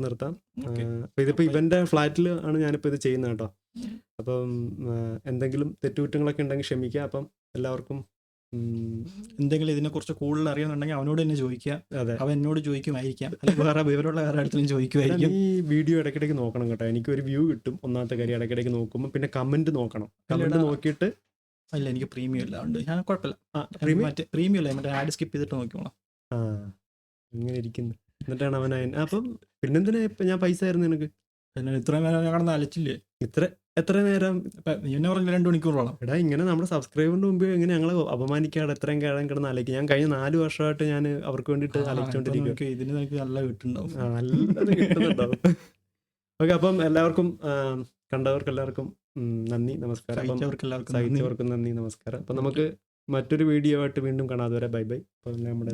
നിർത്താം. അപ്പം ഇതിപ്പോൾ ഇവൻ്റെ ഫ്ലാറ്റിൽ ആണ് ഞാനിപ്പോൾ ഇത് ചെയ്യുന്നത് കേട്ടോ. അപ്പം എന്തെങ്കിലും തെറ്റുകുറ്റങ്ങളൊക്കെ ഉണ്ടെങ്കിൽ ക്ഷമിക്കുക. അപ്പം എല്ലാവർക്കും എന്തെങ്കിലും ഇതിനെക്കുറിച്ച് കൂടുതൽ അറിയാന്നുണ്ടെങ്കിൽ അവനോട് തന്നെ ചോദിക്കുക. അവൻ എന്നോട് ചോദിക്കുമായിരിക്കാം, വേറെ വിവരമുള്ള വേറെ അടുത്തും ചോദിക്കുമായിരിക്കും. ഈ വീഡിയോ ഇടയ്ക്കിടയ്ക്ക് നോക്കണം കേട്ടോ. എനിക്കൊരു വ്യൂ കിട്ടും. ഒന്നാമത്തെ കാര്യം ഇടയ്ക്കിടയ്ക്ക് നോക്കുമ്പോൾ പിന്നെ കമന്റ് നോക്കണം. കമന്റ് നോക്കിയിട്ട് അല്ല എനിക്ക് പ്രീമിയം ഇല്ല, അതുകൊണ്ട് ഞാൻ കുഴപ്പമില്ല. പ്രീമിയം ഇല്ല, മറ്റേ ആഡ് സ്കിപ്പ് ചെയ്തിട്ട് നോക്കിക്കോളാം. ഇങ്ങനെ ഇരിക്കുന്നു. എന്നിട്ടാണ് അവൻ അപ്പം പിന്നെന്തിനാ ഇപ്പം ഞാൻ പൈസ ആയിരുന്നു നിനക്ക്? ഇത്രയും നേരം ഞാൻ കടന്ന് അലച്ചില്ലേ? എത്ര നേരം? എന്നെ പറഞ്ഞ 2 മണിക്കൂറോളം. എടാ ഇങ്ങനെ നമ്മുടെ സബ്സ്ക്രൈബറിന്റെ മുമ്പ് ഇങ്ങനെ ഞങ്ങൾ അപമാനിക്കാതെ എത്രയും കിടന്ന് അലയ്ക്കും. ഞാൻ കഴിഞ്ഞ 4 വർഷമായിട്ട് ഞാൻ അവർക്ക് വേണ്ടിയിട്ട് അലച്ചോണ്ടിരിക്കും. ഇതിന് എനിക്ക് നല്ല കിട്ടുന്നുണ്ടാവും, നല്ലത് കിട്ടുന്നുണ്ടാവും. ഓക്കെ. അപ്പം എല്ലാവർക്കും കണ്ടവർക്ക് എല്ലാവർക്കും നന്ദി, നമസ്കാരം. സഹിച്ചവർക്കും നന്ദി, നമസ്കാരം. അപ്പം നമുക്ക് മറ്റൊരു വീഡിയോ ആയിട്ട് വീണ്ടും കാണാതെ വരെ ബൈ ബൈ. അപ്പം നമ്മുടെ